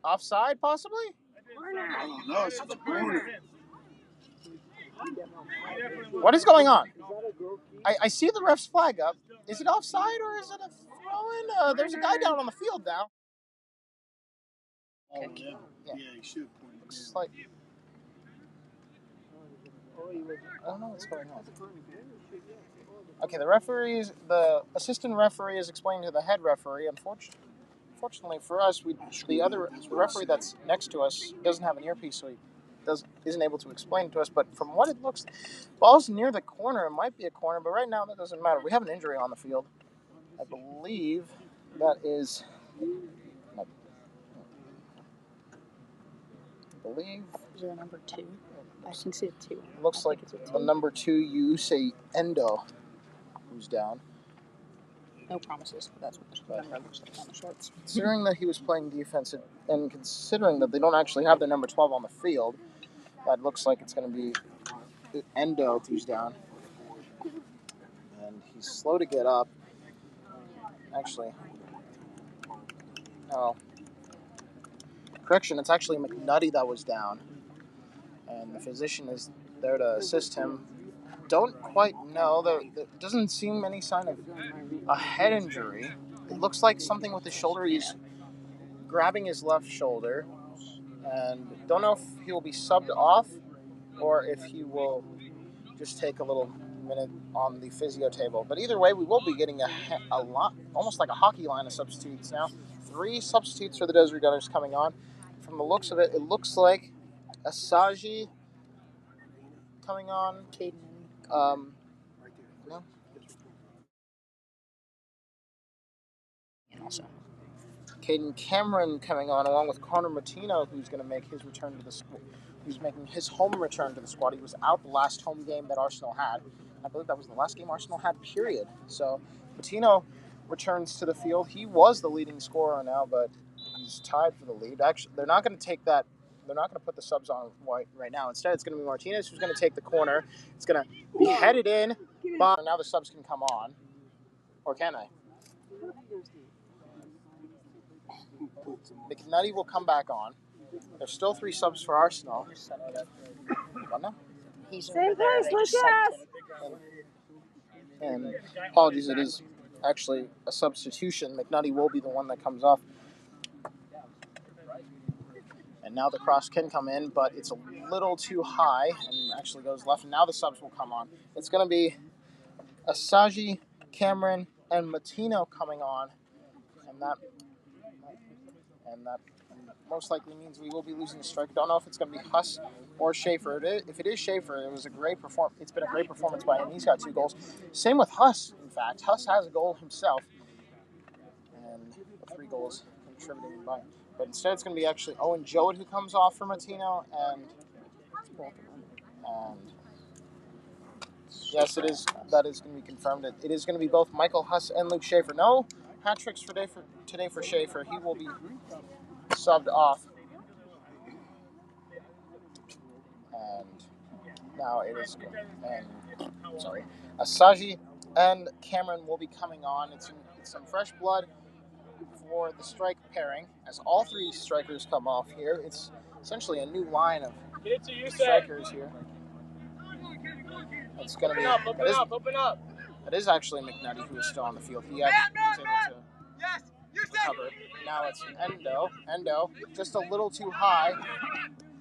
[SPEAKER 1] Offside, possibly?
[SPEAKER 4] Oh, no, it's a corner.
[SPEAKER 1] What is going on? I see the ref's flag up. Is it offside or is it a throw-in? There's a guy down on the field now.
[SPEAKER 4] Oh, yeah. Yeah, he should have pointed.
[SPEAKER 1] Looks like... I don't know what's going on. Okay, the assistant referee is explaining to the head referee. Unfortunately for us, the other referee that's next to us doesn't have an earpiece, so he isn't able to explain it to us. But from what it looks, ball's near the corner. It might be a corner, but right now that doesn't matter. We have an injury on the field. I believe that is.
[SPEAKER 3] Is there a number 2? I can see a 2.
[SPEAKER 1] Looks like the number 2, you say Endo, who's down.
[SPEAKER 3] No promises, but that's what the number looks like on the shorts.
[SPEAKER 1] Considering that he was playing defense and considering that they don't actually have their number 12 on the field, that looks like it's going to be Endo who's down. And he's slow to get up. Actually, no. Correction, it's actually McNutty that was down. And the physician is there to assist him. Don't quite know. There doesn't seem any sign of a head injury. It looks like something with his shoulder. He's grabbing his left shoulder. And don't know if he will be subbed off or if he will just take a little minute on the physio table. But either way, we will be getting a lot, almost like a hockey line of substitutes now. 3 substitutes for the Desert Gunners coming on. From the looks of it, it looks like Asaji coming on. No.
[SPEAKER 3] And also,
[SPEAKER 1] Caden Cameron coming on, along with Connor Martino, who's going to make his return to the squad. Who's making his home return to the squad. He was out the last home game that Arsenal had. I believe that was the last game Arsenal had, period. So Martino returns to the field. He was the leading scorer now, but he's tied for the lead. Actually, they're not going to take that. They're not going to put the subs on right now. Instead, it's going to be Martinez who's going to take the corner. It's going to be headed in. But now the subs can come on. Or can I? McNutty will come back on. There's still 3 subs for Arsenal. What now?
[SPEAKER 2] Same place, Lucas!
[SPEAKER 1] And apologies, it is actually a substitution. McNutty will be the one that comes off. And now the cross can come in, but it's a little too high and actually goes left. And now the subs will come on. It's going to be Asaji, Cameron, and Martino coming on. And that most likely means we will be losing the strike. Don't know if it's going to be Huss or Schaefer. If it is Schaefer, it's been a great performance by him. He's got 2 goals. Same with Huss, in fact. Huss has a goal himself. And 3 goals contributing by. But instead it's going to be actually Owen Jode who comes off for Martino. And yes, it is. That is going to be confirmed. It is going to be both Michael Huss and Luke Schaefer. No hat tricks today for Schaefer. He will be subbed off. And now it is. Asaji and Cameron will be coming on. It's some fresh blood for the strike pairing, as all 3 strikers come off here. It's essentially a new line of strikers here. It's going to be open up. It is actually McNutty who is still on the field. He was able to recover. Now it's Endo, just a little too high.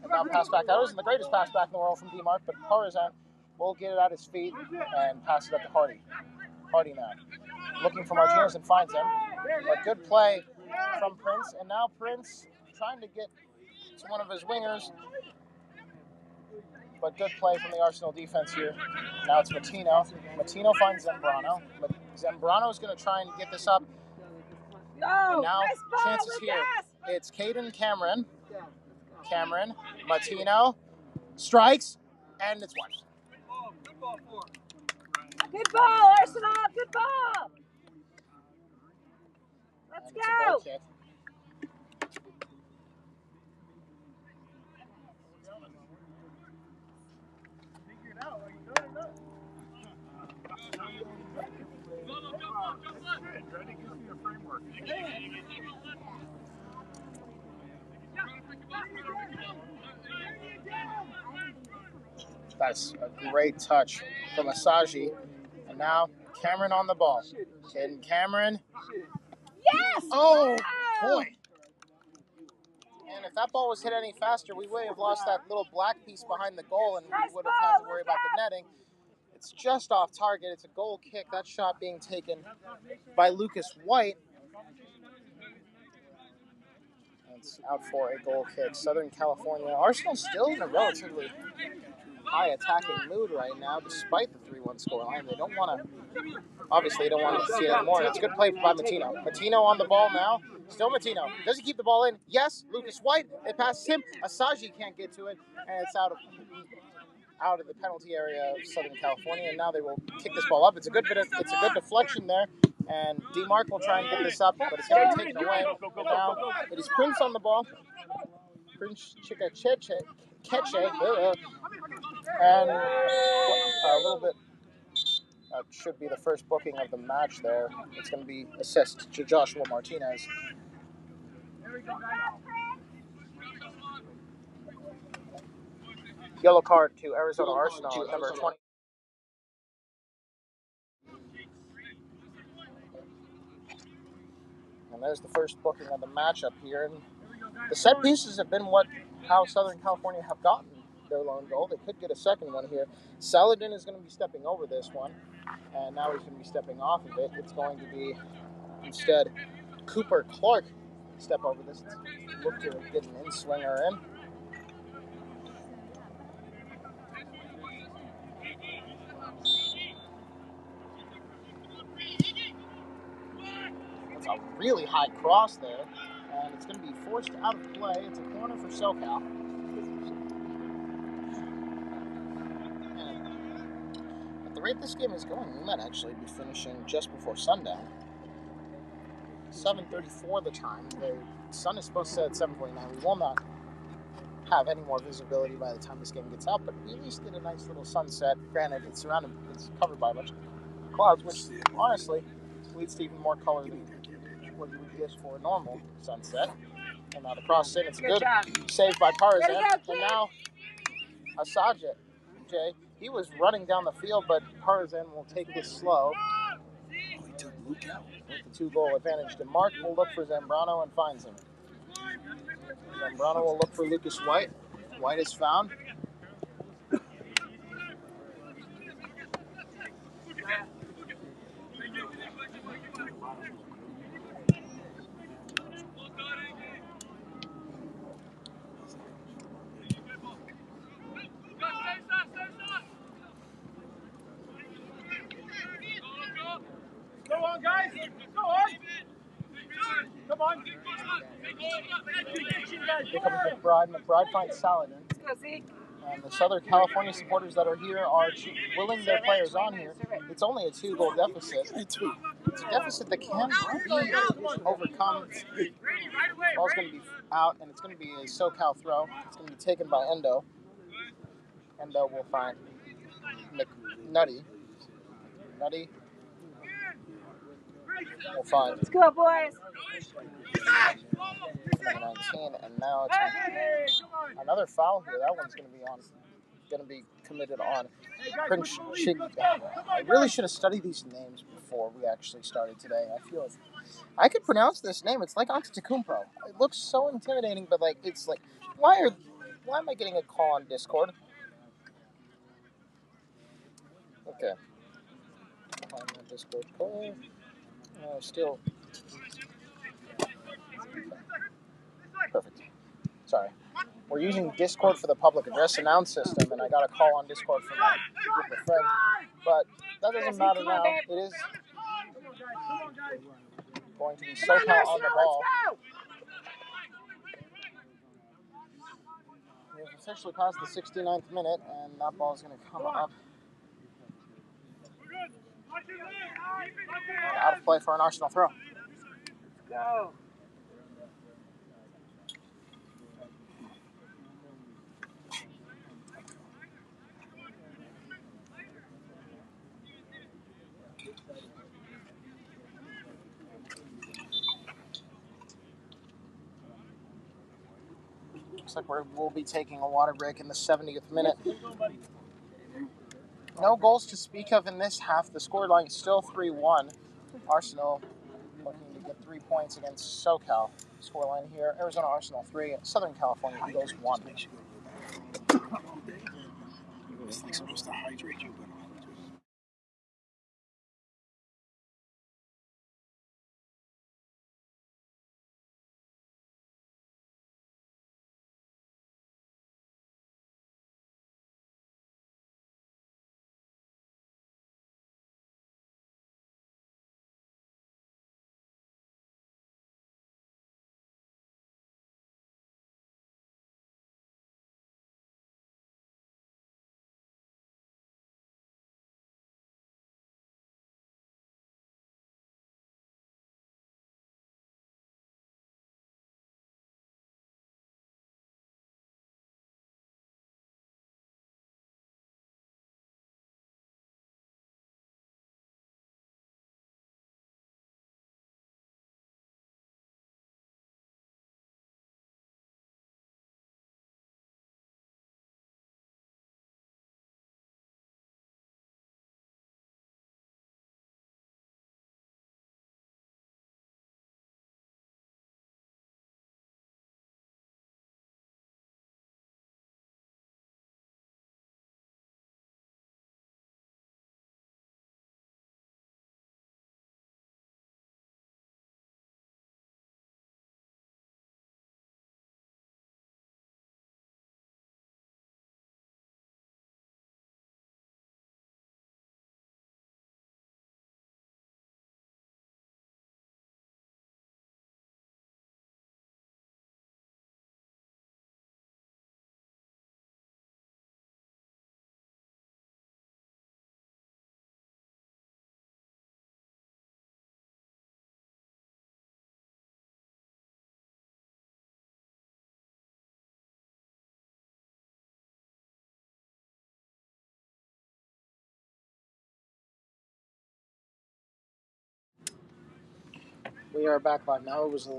[SPEAKER 1] And now pass back. That wasn't the greatest pass back in the world from D-Mark, but Parmesan will get it at his feet and pass it up to Hardy. Hardy now looking for Martinez and finds him. But good play from Prince. And now Prince trying to get to one of his wingers. But good play from the Arsenal defense here. Now it's Martino. Martino finds Zambrano. But Zambrano is going to try and get this up. And now chances here. It's Caden Cameron. Martino strikes, and it's 1.
[SPEAKER 2] Good ball, Arsenal! Good ball! Let's go!
[SPEAKER 1] That's a great touch from Asaji. And now Cameron on the ball. Kid Cameron.
[SPEAKER 2] Yes!
[SPEAKER 1] Oh, boy. And if that ball was hit any faster, we would have lost that little black piece behind the goal, and we would have had to worry about the netting. It's just off target. It's a goal kick. That shot being taken by Lucas White. It's out for a goal kick. Southern California. Arsenal still in a relatively high attacking mood right now, despite the 3-1 scoreline. They don't want to, obviously, don't want to see it anymore. It's a good play by Matino. Matino on the ball now. Still Matino. Does he keep the ball in? Yes. Lucas White. It passes him. Asaji can't get to it, and it's out of the penalty area of Southern California. And now they will kick this ball up. It's a good deflection there, and D-Mark will try and get this up, but it's going to be taken away. And now it is Prince on the ball. Prince Chikacheche. And a little bit. That should be the first booking of the match there. It's going to be assist to Joshua Martinez. Yellow card to Arizona Arsenal, number 20. And there's the first booking of the matchup here. And the set pieces have been how Southern California have gotten their lone goal. They could get a second one here. Saladin is going to be stepping over this one, and now he's going to be stepping off of it. It's going to be, instead, Cooper Clark step over this. Look to get an in-swinger in. It's a really high cross there, and it's going to be forced out of play. It's a corner for SoCal. And at the rate this game is going, we might actually be finishing just before sundown. 7:34 the time. The sun is supposed to set at 7:49. We will not have any more visibility by the time this game gets out, but we at least get a nice little sunset. Granted, it's covered by a bunch of clouds, which honestly leads to even more color than what you would get for a normal sunset. And now the cross in, it's a good save by Tarzan. And now Asaji, Jay, he was running down the field, but Tarzan will take this slow.
[SPEAKER 4] He took Luke out.
[SPEAKER 1] With the 2-goal advantage to Mark, will look for Zambrano and finds him. Zambrano will look for Lucas White. White is found.
[SPEAKER 3] Go on, guys! Go on! Come on!
[SPEAKER 1] Here comes McBride. McBride finds Saladin. And the Southern California supporters that are here are willing their players on here. It's only a 2-goal deficit. It's a deficit that can be overcome. Ball's going to be out, and it's going to be a SoCal throw. It's going to be taken by Endo. Endo will find Nutty. Nutty will find.
[SPEAKER 2] Let's go, boys.
[SPEAKER 1] 19, and now it's another foul here. That one's going to be committed on Prince Chig. I really should have studied these names before we actually started today. I feel like I could pronounce this name. It's like Antetokounmpo. It looks so intimidating, but it's like, why am I getting a call on Discord? Okay. On the Discord call. Still. Perfect. Sorry. We're using Discord for the public address announce system, and I got a call on Discord from my group of friends. But that doesn't matter now. It is going to be SoCal on the ball. We've officially passed the 69th minute, and that ball is going to come up. And out of play for an Arsenal throw.
[SPEAKER 2] Let's go.
[SPEAKER 1] Looks like we'll be taking a water break in the 70th minute. no goals to speak of in this half. The scoreline is still 3-1. Arsenal looking to get 3 points against SoCal. Scoreline here: Arizona Arsenal 3, Southern California Eagles 1.
[SPEAKER 4] It's like supposed to hydrate you, but
[SPEAKER 1] We are back live now. It was a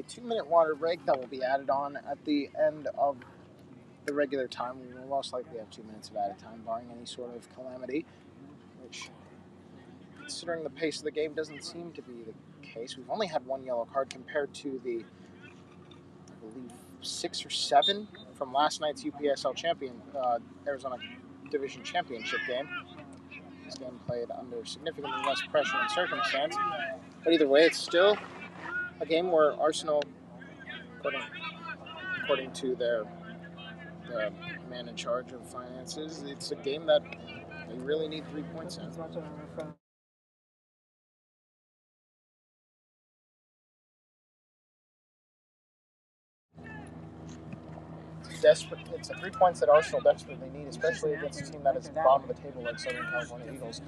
[SPEAKER 1] 2-minute water break that will be added on at the end of the regular time. We will most likely have 2 minutes of added time, barring any sort of calamity, which, considering the pace of the game, doesn't seem to be the case. We've only had one yellow card compared to the, I believe, 6 or 7 from last night's Arizona Division Championship game. This game played under significantly less pressure and circumstance. But either way, it's still a game where Arsenal, according to the man in charge of finances, it's a game that they really need 3 points in. It's 3 points that Arsenal desperately need, especially against a team that is at the bottom of the table like Southern California Eagles.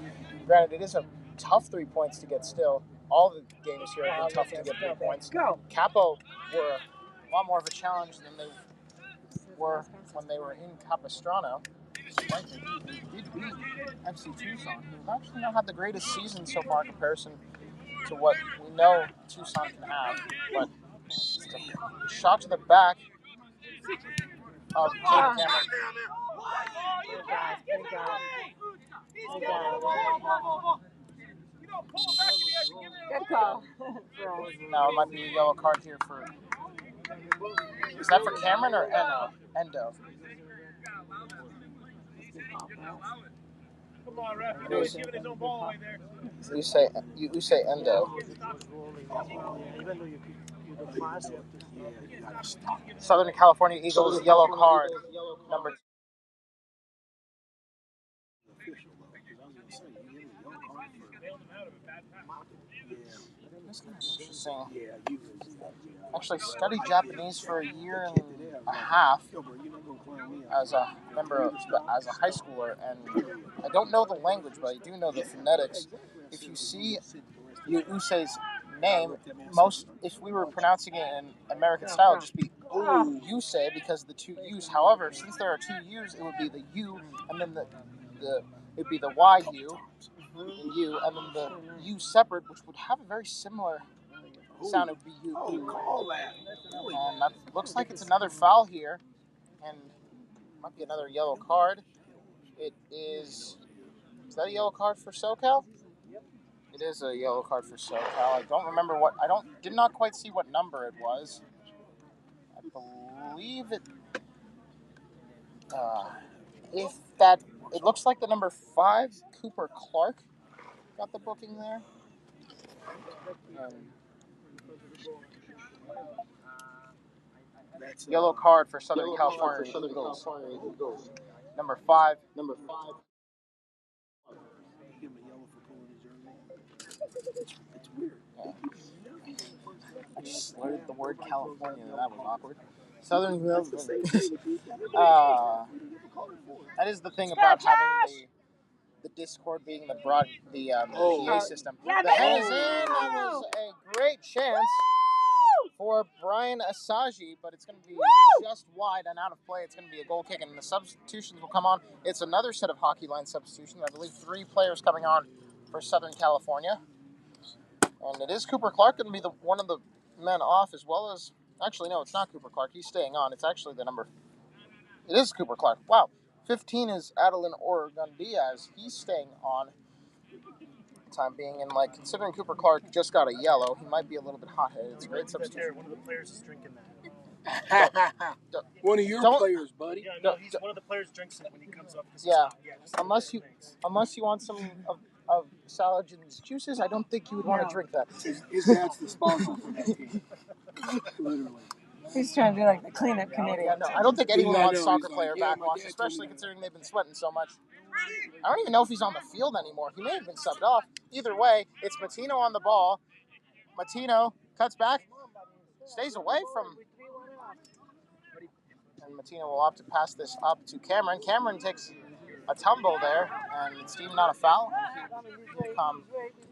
[SPEAKER 1] Granted, it is a tough 3 points to get still. All the games here have been tough to get 3 points. Capo were a lot more of a challenge than they were when they were in Capistrano. Frankly, they did beat FC Tucson, who actually not had the greatest season so far in comparison to what we know Tucson can have. But it's a shot to the back of Caden Cameron.
[SPEAKER 2] Good call.
[SPEAKER 1] Now it might be a yellow card here for. Is that for Cameron or Endo?
[SPEAKER 3] Come on, ref. You know he's giving his own ball away there.
[SPEAKER 1] You say Endo. Southern California Eagles yellow card number 2. This is interesting. Actually studied Japanese for a year and a half as a high schooler, and I don't know the language, but I do know the phonetics. If you see Usei's name, if we were pronouncing it in American style, it'd just be Usei because of the 2 U's. However, since there are 2 U's, it would be the U, and then it'd be the YU and U, and then the U separate, which would have a very similar sound. It would be U. And that looks like it's another foul here, and might be another yellow card. It is that a yellow card for SoCal? It is a yellow card for SoCal. I don't remember did not quite see what number it was. I believe it, it looks like the number 5, Cooper Clark, got the booking there. Yellow card for Southern California Eagles. Number 5.
[SPEAKER 4] Give him a yellow for pulling his jersey. It's weird.
[SPEAKER 1] Yeah. I just slurred the word California. That was awkward. Southern. That is the thing about having the Discord being the PA system. The head is in. That was a great chance for Brian Asaji, but it's going to be just wide and out of play. It's going to be a goal kick, and the substitutions will come on. It's another set of hockey line substitutions. I believe 3 players coming on for Southern California. And it is Cooper Clark going to be one of the men off, as well as... Actually, no, it's not Cooper Clark. He's staying on. It's actually the number... It is Cooper Clark. Wow. 15 is Adeline Oregon Diaz. He's staying on time being. And, considering Cooper Clark just got a yellow, he might be a little bit hot-headed. It's a great substitution.
[SPEAKER 3] One of the players is drinking that.
[SPEAKER 4] One of your players, buddy.
[SPEAKER 3] Yeah, no, he's one of the players drinks it when he comes up.
[SPEAKER 1] Yeah. Unless you want some of Salagin's juices, I don't think you would want to drink that.
[SPEAKER 4] His dad's the sponsor for that team. Literally.
[SPEAKER 2] He's trying to be like the cleanup committee.
[SPEAKER 1] Yeah, no, I don't think anyone wants soccer
[SPEAKER 4] He's like,
[SPEAKER 1] player
[SPEAKER 4] yeah,
[SPEAKER 1] backwash,
[SPEAKER 4] my
[SPEAKER 1] especially
[SPEAKER 4] dad told me
[SPEAKER 1] considering they've been sweating so much. I don't even know if he's on the field anymore. He may have been subbed off. Either way, it's Matino on the ball. Matino cuts back, stays away from... And Matino will opt to pass this up to Cameron. Cameron takes a tumble there, and it's deemed not a foul.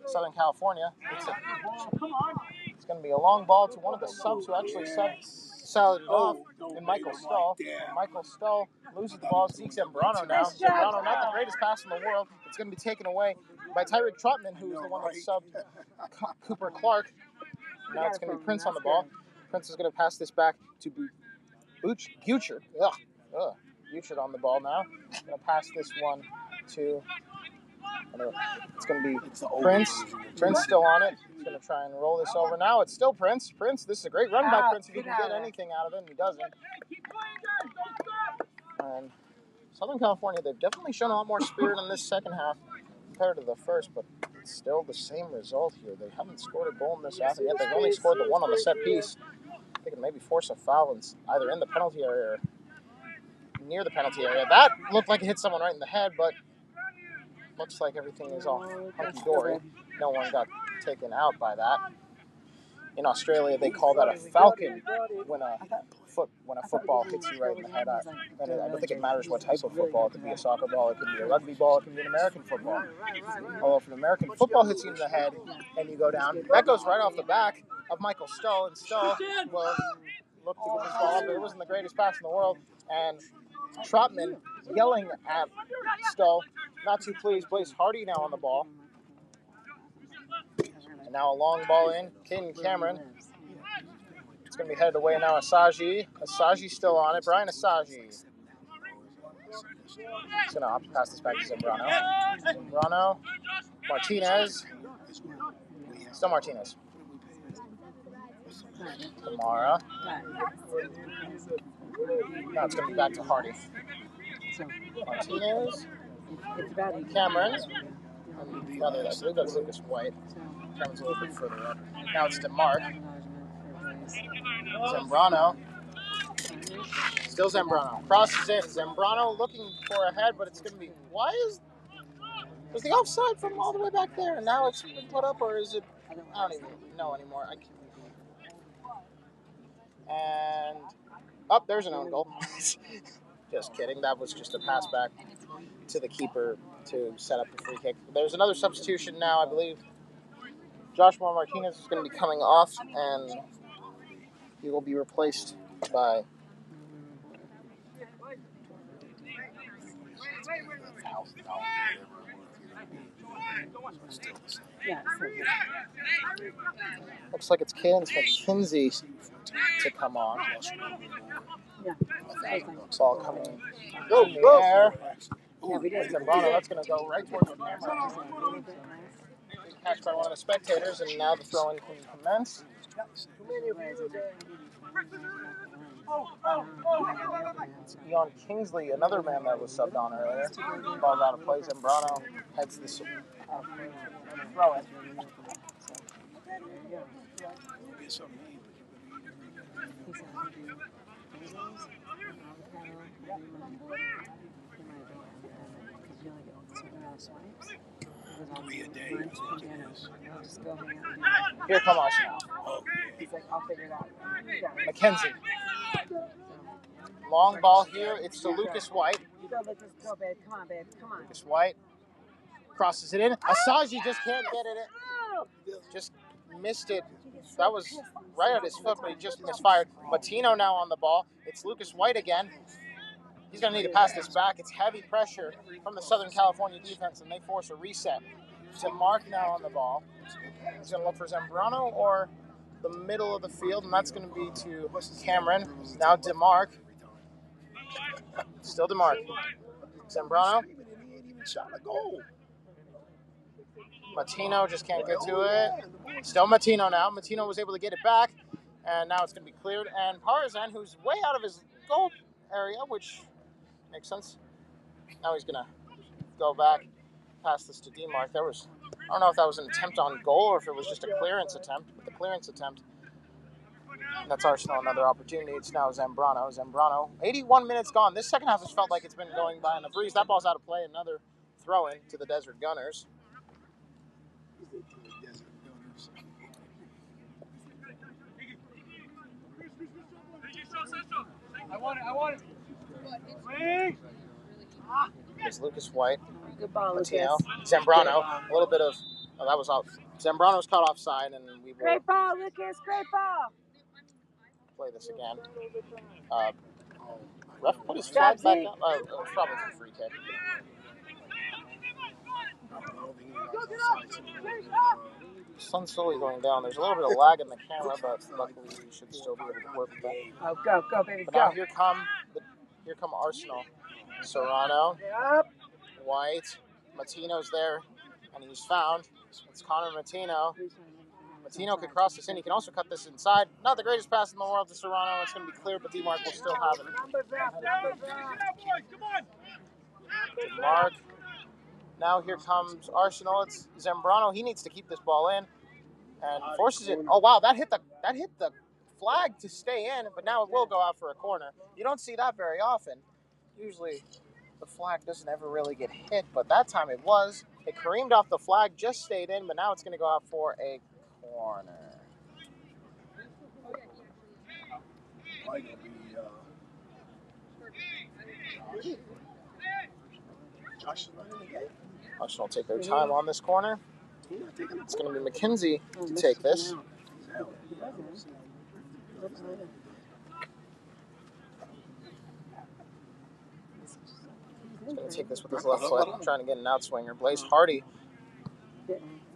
[SPEAKER 1] Southern California. It's going to be a long ball to one of the subs who actually saladed off, and Michael Stull. Michael Stull loses the ball. Seeks Zambrano now. Zambrano, not the greatest pass in the world. It's going to be taken away by Tyreek Trotman, who's the one that subbed Cooper Clark. Now it's going to be Prince on the ball. Prince is going to pass this back to Butchert. Butchert on the ball now. Going to pass this one to... It's going to be Prince. Prince still on it. He's going to try and roll this over. Now it's still Prince. This is a great run by Prince if he can get anything out of it, and he doesn't. And Southern California, they've definitely shown a lot more spirit in this second half compared to the first, but it's still the same result here. They haven't scored a goal in this half, and yet they've only scored the one on the set piece. They can maybe force a foul either in the penalty area or near the penalty area. That looked like it hit someone right in the head, but looks like everything is all hunky-dory. No one got taken out by that. In Australia, they call that a falcon when a football hits you right in the head. And I don't think it matters what type of football. It could be a soccer ball, it could be a rugby ball, it could be an American football. Although if an American football hits you in the head and you go down, that goes right off the back of Michael Stull, and Stull will look to get this ball, but it wasn't the greatest pass in the world. And Trotman yelling at Stull, not too pleased. Blaze Hardy now on the ball. And now a long ball in. Caden Cameron. It's going to be headed away now. Asaji. Asaji still on it. Brian Asaji. He's going to opt to pass this back to Zambrano. Zambrano. Martinez. Still Martinez. Kamara. Now it's going to be back to Hardy. Martinez. Cameron. I believe that's Lucas White. Cameron's a little bit further up. Now it's DeMarc. Zambrano. Still Zambrano. Crosses in. Zambrano looking for a head, but it's going to be... Was the offside from all the way back there, and now it's been put up, or is it... I don't even know anymore. And... Oh, there's an own goal. Just kidding. That was just a pass back to the keeper to set up the free kick. There's another substitution now, I believe. Joshua Martinez is going to be coming off, and he will be replaced by... Looks like it's Cadence McKinsey to come on.
[SPEAKER 2] Yeah.
[SPEAKER 1] Ball coming in the air.
[SPEAKER 2] Yeah, we did.
[SPEAKER 1] Zambrano, that's going to go right towards the camera. Big catch by one of the spectators, and now the throw-in can commence. Eon Kingsley, another man that was subbed on earlier. Ball's out of play. Zambrano heads the throw it. Here come Arsenal.
[SPEAKER 2] He's like, I'll figure it out.
[SPEAKER 1] McKenzie. Long ball here. It's to Lucas White.
[SPEAKER 2] Go, Lucas. Go, babe. Come on, babe. Come on.
[SPEAKER 1] Lucas White crosses it in. Asaji just can't get it. Just missed it. That was right at his foot, but he just misfired. Matino now on the ball. It's Lucas White again. He's going to need to pass this back. It's heavy pressure from the Southern California defense, and they force a reset. To Mark now on the ball. He's going to look for Zambrano or the middle of the field, and that's going to be to Cameron. Now DeMarc. Still DeMarc. Zambrano. Matino just can't get to it. Still Matino now. Matino was able to get it back, and now it's going to be cleared. And Parzan, who's way out of his goal area, which makes sense. Now he's going to go back, pass this to DeMarc. I don't know if that was an attempt on goal or if it was just a clearance attempt. But the clearance attempt, that's Arsenal another opportunity. It's now Zambrano. Zambrano, 81 minutes gone. This second half has felt like it's been going by in a breeze. That ball's out of play. Another throw-in to the Desert Gunners.
[SPEAKER 3] I want it.
[SPEAKER 1] It's Lucas White.
[SPEAKER 2] Good ball,
[SPEAKER 1] Matino.
[SPEAKER 2] Lucas.
[SPEAKER 1] Zambrano. A little bit of... Oh, that was off. Zambrano's caught offside, and we will
[SPEAKER 2] Great ball, Lucas. Great ball.
[SPEAKER 1] play this again. Ref put his flag back up. Oh, it was probably a free kick. Sun's slowly going down. There's a little bit of lag in the camera, but luckily we should still be able to work with that.
[SPEAKER 2] Oh, go, baby,
[SPEAKER 1] But
[SPEAKER 2] go.
[SPEAKER 1] now here come Arsenal. Serrano, White, Matino's there, and he's found. It's Connor Matino. Matino can cross this in. He can also cut this inside. Not the greatest pass in the world to Serrano. It's going to be clear, but DeMarc will still have it. DeMarc. Now here comes Arsenal. It's Zambrano. He needs to keep this ball in and forces it. Oh wow, that hit the flag to stay in, but now it will go out for a corner. You don't see that very often. Usually the flag doesn't ever really get hit, but that time it was. It careened off the flag, just stayed in, but now it's going to go out for a corner. Arsenal will take their time on this corner. It's going to be McKenzie to take this. He's going to take this with his left foot, trying to get an outswinger. Blaze Hardy.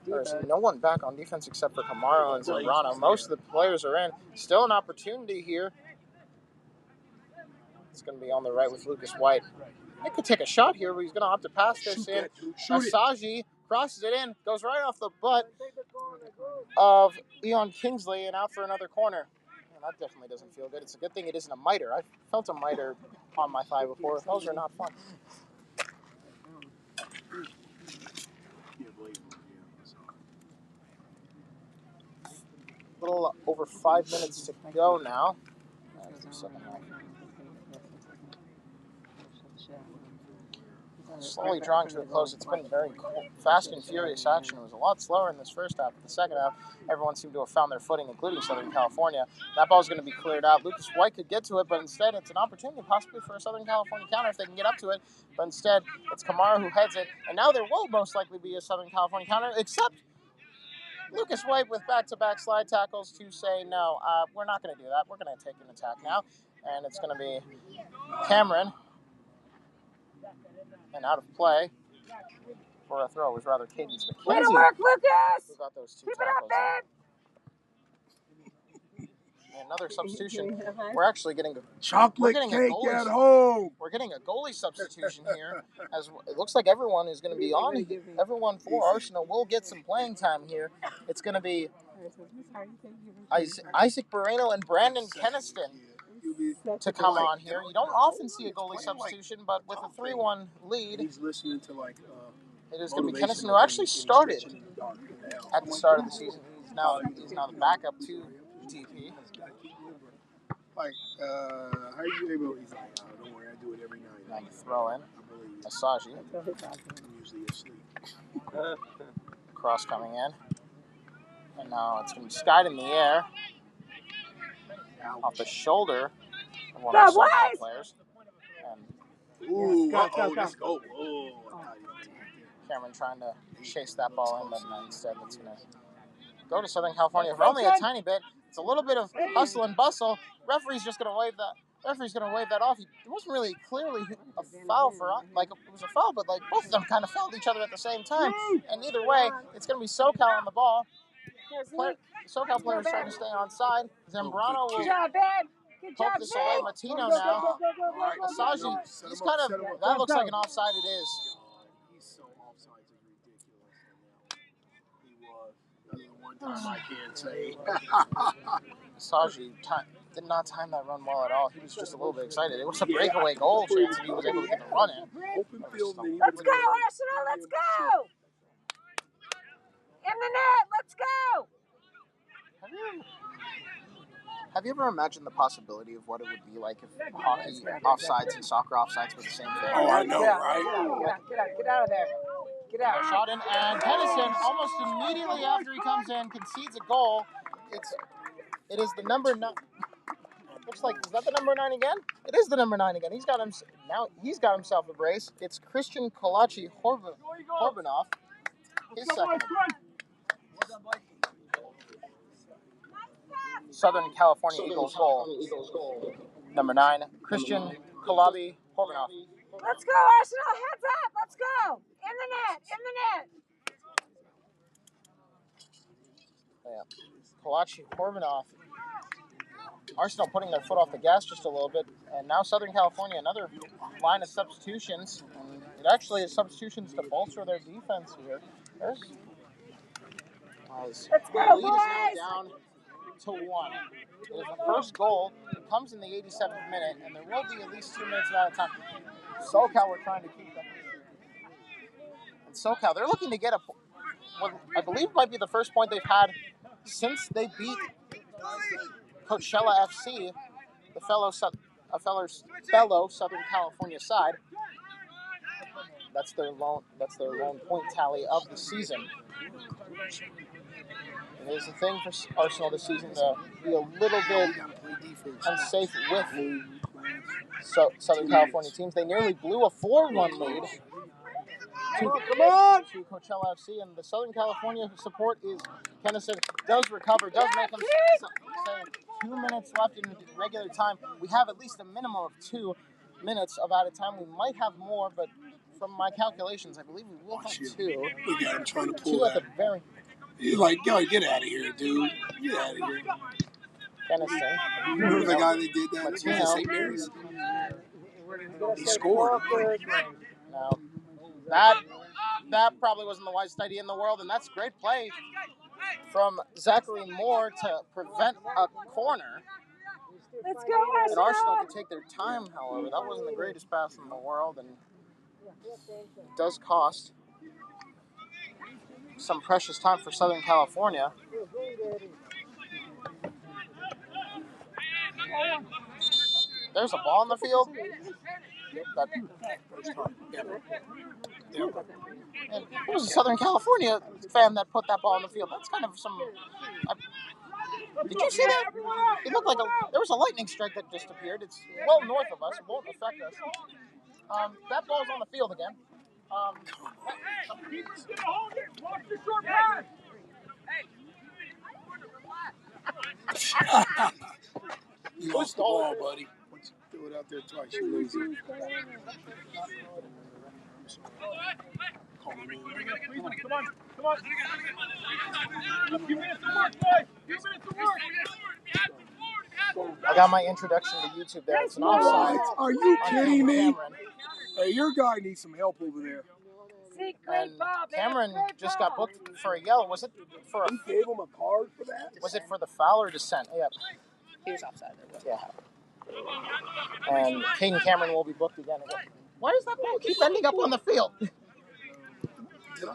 [SPEAKER 1] There's no one back on defense except for Camaro and Zambrano. Most of the players are in. Still an opportunity here. It's going to be on the right with Lucas White. He could take a shot here, but he's going to opt to pass this in. Asaji crosses it in, goes right off the butt of Eon Kingsley and out for another corner. Man, that definitely doesn't feel good. It's a good thing it isn't a miter. I felt a miter on my thigh before. Those are not fun. A little over 5 minutes to go now. Second half. Slowly drawing to a close. It's been very fast and furious action. It was a lot slower in this first half. But the second half, everyone seemed to have found their footing, including Southern California. That ball's going to be cleared out. Lucas White could get to it, but instead it's an opportunity possibly for a Southern California counter if they can get up to it. But instead, it's Kamara who heads it. And now there will most likely be a Southern California counter, except Lucas White with back-to-back slide tackles to say, no, we're not going to do that. We're going to take an attack now. And it's going to be Cameron. And out of play for a throw was rather Cadence McKenzie.
[SPEAKER 2] Way to work, Lucas!
[SPEAKER 1] Who got those two
[SPEAKER 2] Keep it up,
[SPEAKER 1] tackles
[SPEAKER 2] babe!
[SPEAKER 1] Another substitution. We're actually getting
[SPEAKER 4] Chocolate cake at home.
[SPEAKER 1] We're getting a goalie substitution here, as it looks like everyone is going to be on. Everyone for Arsenal will get some playing time here. It's going to be Isaac Moreno and Brandon Keniston to come on here. You don't often see a goalie substitution, but with a 3-1 lead,
[SPEAKER 4] He's listening to
[SPEAKER 1] it is going to be Keniston, who actually started at the start of the season. He's now the backup to DP.
[SPEAKER 4] Like, how are you able? He's like, oh, don't worry, I do it every night.
[SPEAKER 1] Now the throw in. Asaji.
[SPEAKER 4] I'm usually asleep.
[SPEAKER 1] Cross coming in. And now it's going to be skied in the air. Off the shoulder of one of the SoCal players. And
[SPEAKER 4] ooh, let's go. Oh,
[SPEAKER 1] Cameron trying to chase that ball in, but instead it's going to go to Southern California for only a tiny bit. It's a little bit of hustle and bustle. Referee's just going to wave that. Referee's going to wave that off. It wasn't really clearly a foul for us. Like, it was a foul, but like both of them kind of fouled each other at the same time. And either way, it's going to be SoCal on the ball. SoCal players trying to stay on side. Zambrano will poke this away. Matino now. Asaji, he's kind of, that looks like an offside it is.
[SPEAKER 4] he's so offside, it's ridiculous. He was. That's the one time I can't say.
[SPEAKER 1] Asaji did not time that run well at all. He was just a little bit excited. It was a breakaway goal chance if he was able to get the run in.
[SPEAKER 2] Let's go, Arsenal! Let's go! In the net! Let's go!
[SPEAKER 1] Have you ever imagined the possibility of what it would be like if hockey offsides and soccer offsides were the same thing?
[SPEAKER 4] Oh, I know, right?
[SPEAKER 2] Get out of there. Get out.
[SPEAKER 1] Shot in, and Tennyson, almost immediately after he comes in, concedes a goal. It is the number 9. Looks like, is that the number 9 again? It is the number 9 again. He's got himself a brace. It's Christian Kolachi Horbanov. His second. Southern California Eagles goal. Number 9, Christian Kolabi Horbanov.
[SPEAKER 2] Let's go, Arsenal! Heads up! Let's go! In the net! In the net!
[SPEAKER 1] Yeah. Kolachi Horbanov. Arsenal putting their foot off the gas just a little bit. And now Southern California, another line of substitutions. And it actually is substitutions to bolster their defense here.
[SPEAKER 2] Let's
[SPEAKER 1] The
[SPEAKER 2] go,
[SPEAKER 1] lead is now down to 1. It is the first goal. It comes in the 87th minute, and there will be at least 2 minutes out of time. SoCal, we're trying to keep them. And SoCal, they're looking to get what I believe might be the first point they've had since they beat Coachella FC, the fellow Southern California side. That's their lone point tally of the season. It is a thing for Arsenal this season to be a little bit unsafe with Southern California teams. They nearly blew a 4-1 lead to Coachella FC, and the Southern California support is Kennison does recover, does make them say 2 minutes left in regular time. We have at least a minimum of 2 minutes of out of time. We might have more, but from my calculations, I believe we will have 2.
[SPEAKER 4] Look at him trying to pull
[SPEAKER 1] 2 at the very.
[SPEAKER 4] He's like, yo, get out of here, dude. Get out of here.
[SPEAKER 1] Kennison.
[SPEAKER 4] Remember the guy that did that?
[SPEAKER 1] Matino.
[SPEAKER 4] St. Mary's? He scored.
[SPEAKER 1] No. That probably wasn't the wisest idea in the world, and that's great play from Zachary Moore to prevent a corner.
[SPEAKER 2] Let's go, Arsenal!
[SPEAKER 1] And Arsenal can take their time, however. That wasn't the greatest pass in the world, and it does cost some precious time for Southern California. There's a ball in the field. And it was a Southern California fan that put that ball in the field. That's kind of some. Did you see that? It looked like there was a lightning strike that just appeared. It's well north of us. It won't affect us. That ball's on the field again.
[SPEAKER 4] You lost the ball, buddy. Once you throw it out there twice, you lose it.
[SPEAKER 3] Come on. A few minutes to work, boys. A few minutes to work.
[SPEAKER 1] got my introduction to YouTube there. It's an offside.
[SPEAKER 4] What? Are you
[SPEAKER 1] on
[SPEAKER 4] kidding me?
[SPEAKER 1] Cameron.
[SPEAKER 4] Hey, your guy needs some help over there.
[SPEAKER 1] And Cameron just got booked for a yellow. Was it for a?
[SPEAKER 4] He gave him a card for that?
[SPEAKER 1] Was it for the foul or dissent? Yep.
[SPEAKER 2] He was offside.
[SPEAKER 1] Yeah. And Caden Cameron will be booked again. Why does that ball keep ending up on the field?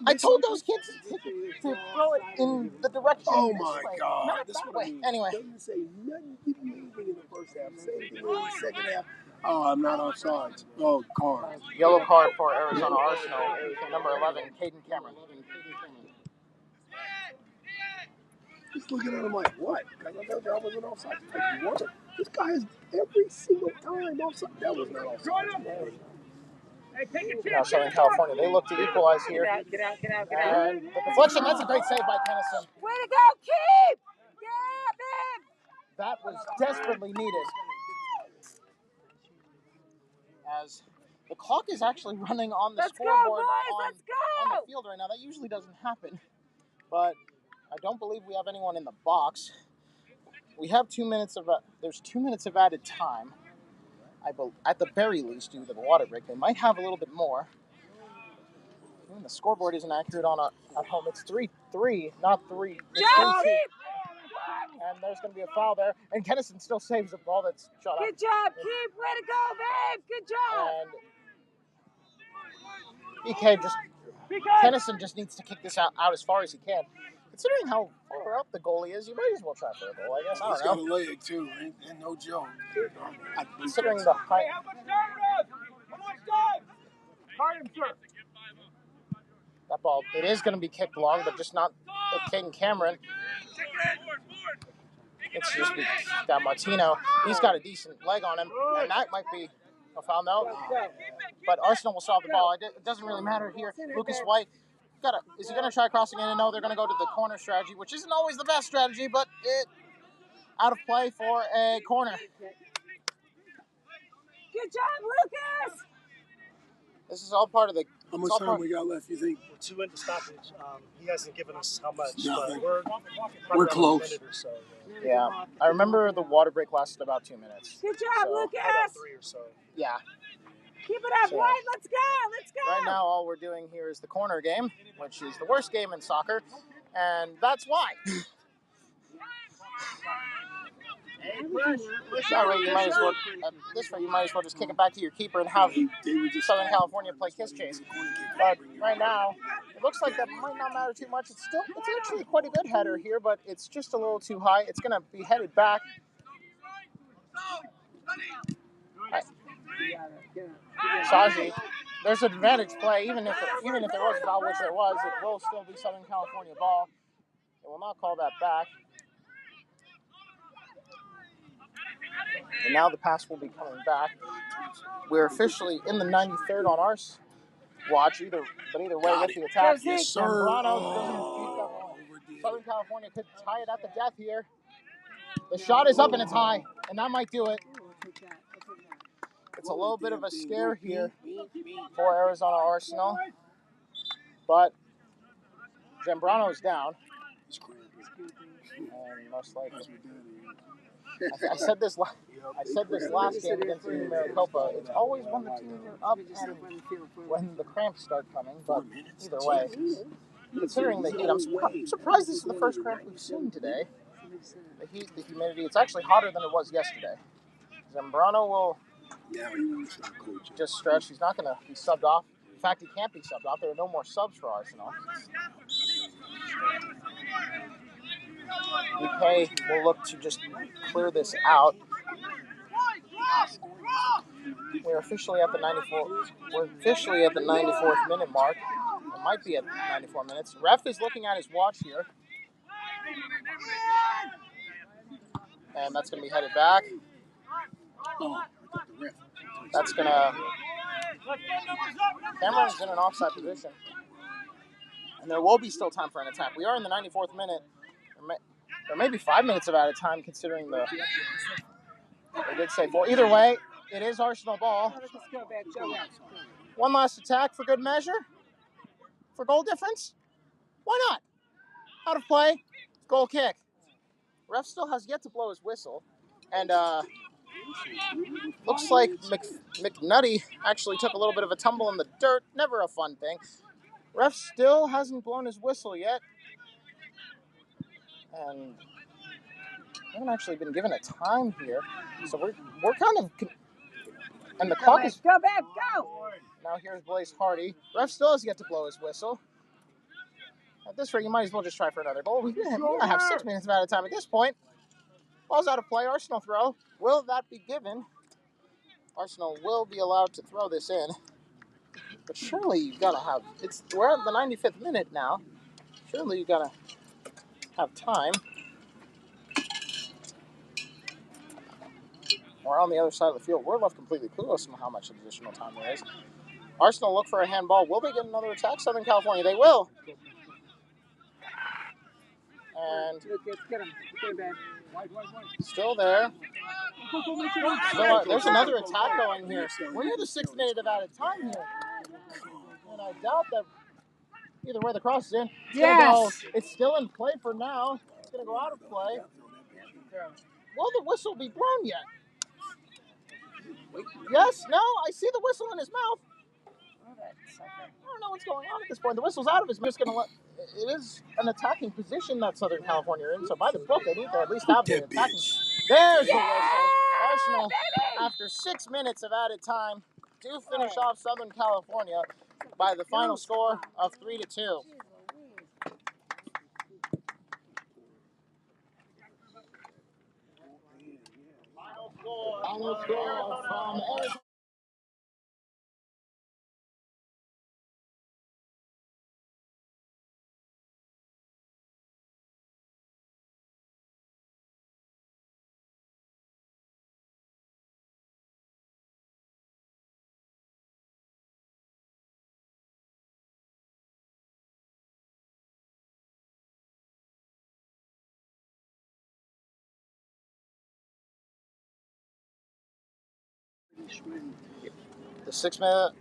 [SPEAKER 1] I told those kids to throw it in the direction.
[SPEAKER 4] Oh
[SPEAKER 1] this
[SPEAKER 4] my
[SPEAKER 1] way,
[SPEAKER 4] God.
[SPEAKER 1] not
[SPEAKER 4] This
[SPEAKER 1] that
[SPEAKER 4] what I
[SPEAKER 1] way.
[SPEAKER 4] mean.
[SPEAKER 1] Anyway.
[SPEAKER 4] Doesn't say nothing, didn't do anything in the first half. Same thing in the second half. Oh, I'm not offside. Oh, card.
[SPEAKER 1] Yellow card for Arizona Arsenal. Number 11, Caden Cameron.
[SPEAKER 4] Just looking at him like, what? Because I told you I wasn't offside. Like, you weren't. This guy is every single time offside. That was not offside.
[SPEAKER 1] Now Southern California, they look to equalize here.
[SPEAKER 2] Get out.
[SPEAKER 1] And the deflection, that's a great save by Kennison.
[SPEAKER 2] Way to go, keep! Yeah, babe!
[SPEAKER 1] That was desperately needed. As the clock is actually running on the scoreboard on the field right now. That usually doesn't happen. But I don't believe we have anyone in the box. We have 2 minutes of there's 2 minutes of added time. At the very least, due to the water break, they might have a little bit more. The scoreboard isn't accurate on at home. It's 3-3, not 3. It's 3-2. And there's going to be a foul there. And Kennison still saves the ball that's shot out.
[SPEAKER 2] Good job, keep! Way to go, babe! Good job!
[SPEAKER 1] And Kennison just needs to kick this out as far as he can. Considering how far up the goalie is, you might as well try for a goal, I guess.
[SPEAKER 4] He's got a leg, too. Ain't no joke.
[SPEAKER 1] Considering the height. That ball, it is going to be kicked long, but just not Caden Cameron. It's just got Martino. He's got a decent leg on him, and that might be a foul, no. But Arsenal will solve the ball. It doesn't really matter here. Lucas White, is he going to try crossing in? And no, they're going to go to the corner strategy, which isn't always the best strategy, but out of play for a corner.
[SPEAKER 2] Good job, Lucas!
[SPEAKER 1] This is all part of the...
[SPEAKER 4] How much time we got left, you think?
[SPEAKER 3] We're 2 into stoppage. He hasn't given us how much,
[SPEAKER 4] Nothing.
[SPEAKER 3] but
[SPEAKER 4] We're close.
[SPEAKER 3] A minute or so.
[SPEAKER 1] Yeah. I remember the water break lasted about 2 minutes.
[SPEAKER 2] Good job, Lucas!
[SPEAKER 3] About 3 or so.
[SPEAKER 1] Yeah.
[SPEAKER 2] Keep it up, White. Let's go.
[SPEAKER 1] Right now, all we're doing here is the corner game, which is the worst game in soccer, and that's why. That way, you might as well. This way, you might as well just kick it back to your keeper and have Southern California play kiss chase. But right now, it looks like that might not matter too much. It's actually quite a good header here, but it's just a little too high. It's going to be headed back. Saji, there's an advantage play, even if there was a foul, which there was, it will still be Southern California ball. They will not call that back. And now the pass will be coming back. We're officially in the 93rd on our watch, either way with the attack.
[SPEAKER 4] Yes, sir.
[SPEAKER 1] Southern California could tie it at the death here. The shot is up and it's high, and that might do it. It's a little bit of a scare here for Arizona Arsenal, but Zambrano's down. And most likely. I said this last game against New Maricopa. It's always when the teams are up and when the cramps start coming, but either way, considering the heat, I'm surprised this is the first cramp we've seen today. The heat, the humidity, it's actually hotter than it was yesterday. Zambrano will just stretch. He's not going to be subbed off. In fact, he can't be subbed off. There are no more subs for Arsenal. UK will look to just clear this out. We're officially at the 94th minute mark. It might be at 94 minutes. Ref is looking at his watch here. And that's going to be headed back. That's going to... Cameron's in an offside position. And there will be still time for an attack. We are in the 94th minute. There may be 5 minutes of added time considering they did say 4. Either way, it is Arsenal ball. One last attack for good measure. For goal difference. Why not? Out of play. Goal kick. Ref still has yet to blow his whistle. And looks like McNutty actually took a little bit of a tumble in the dirt. Never a fun thing. Ref still hasn't blown his whistle yet. And we haven't actually been given a time here. So we're kind of... And the clock is...
[SPEAKER 2] Go, babe, go!
[SPEAKER 1] Now here's Blaze Hardy. Ref still has yet to blow his whistle. At this rate, you might as well just try for another goal. We're going to have 6 minutes of added time at this point. Ball's out of play. Arsenal throw. Will that be given? Arsenal will be allowed to throw this in. But surely you've got to have... We're at the 95th minute now. Surely you've got to have time. We're on the other side of the field. We're left completely clueless on how much additional time there is. Arsenal look for a handball. Will they get another attack? Southern California, they will. And
[SPEAKER 2] Get him. Okay, babe.
[SPEAKER 1] still there. So, there's another attack going here. We're near the 6th minute of added time here. And I doubt that either way the cross is in. It's still in play for now. It's going to go out of play. Will the whistle be blown yet? Yes? No? I see the whistle in his mouth. I don't know what's going on at this point. The whistle's out of his mouth. It is an attacking position that Southern California are in, so by the book, they need to at least have the attacking. There's the whistle. Arsenal, after 6 minutes of added time, do finish off Southern California by the final score of 3-2. Final score from Arizona. The 6 minute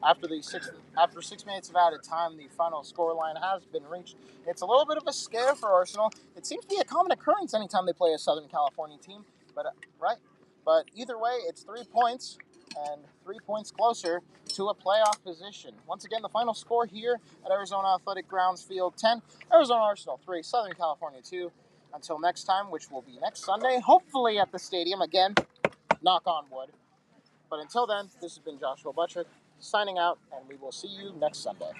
[SPEAKER 1] after 6 minutes of added time, the final score line has been reached. It's a little bit of a scare for Arsenal. It seems to be a common occurrence anytime they play a Southern California team, But either way, it's 3 points and 3 points closer to a playoff position. Once again, the final score here at Arizona Athletic Grounds Field 10, Arizona Arsenal 3, Southern California 2. Until next time, which will be next Sunday, hopefully at the stadium again. Knock on wood. But until then, this has been Joshua Buttrick signing out, and we will see you next Sunday.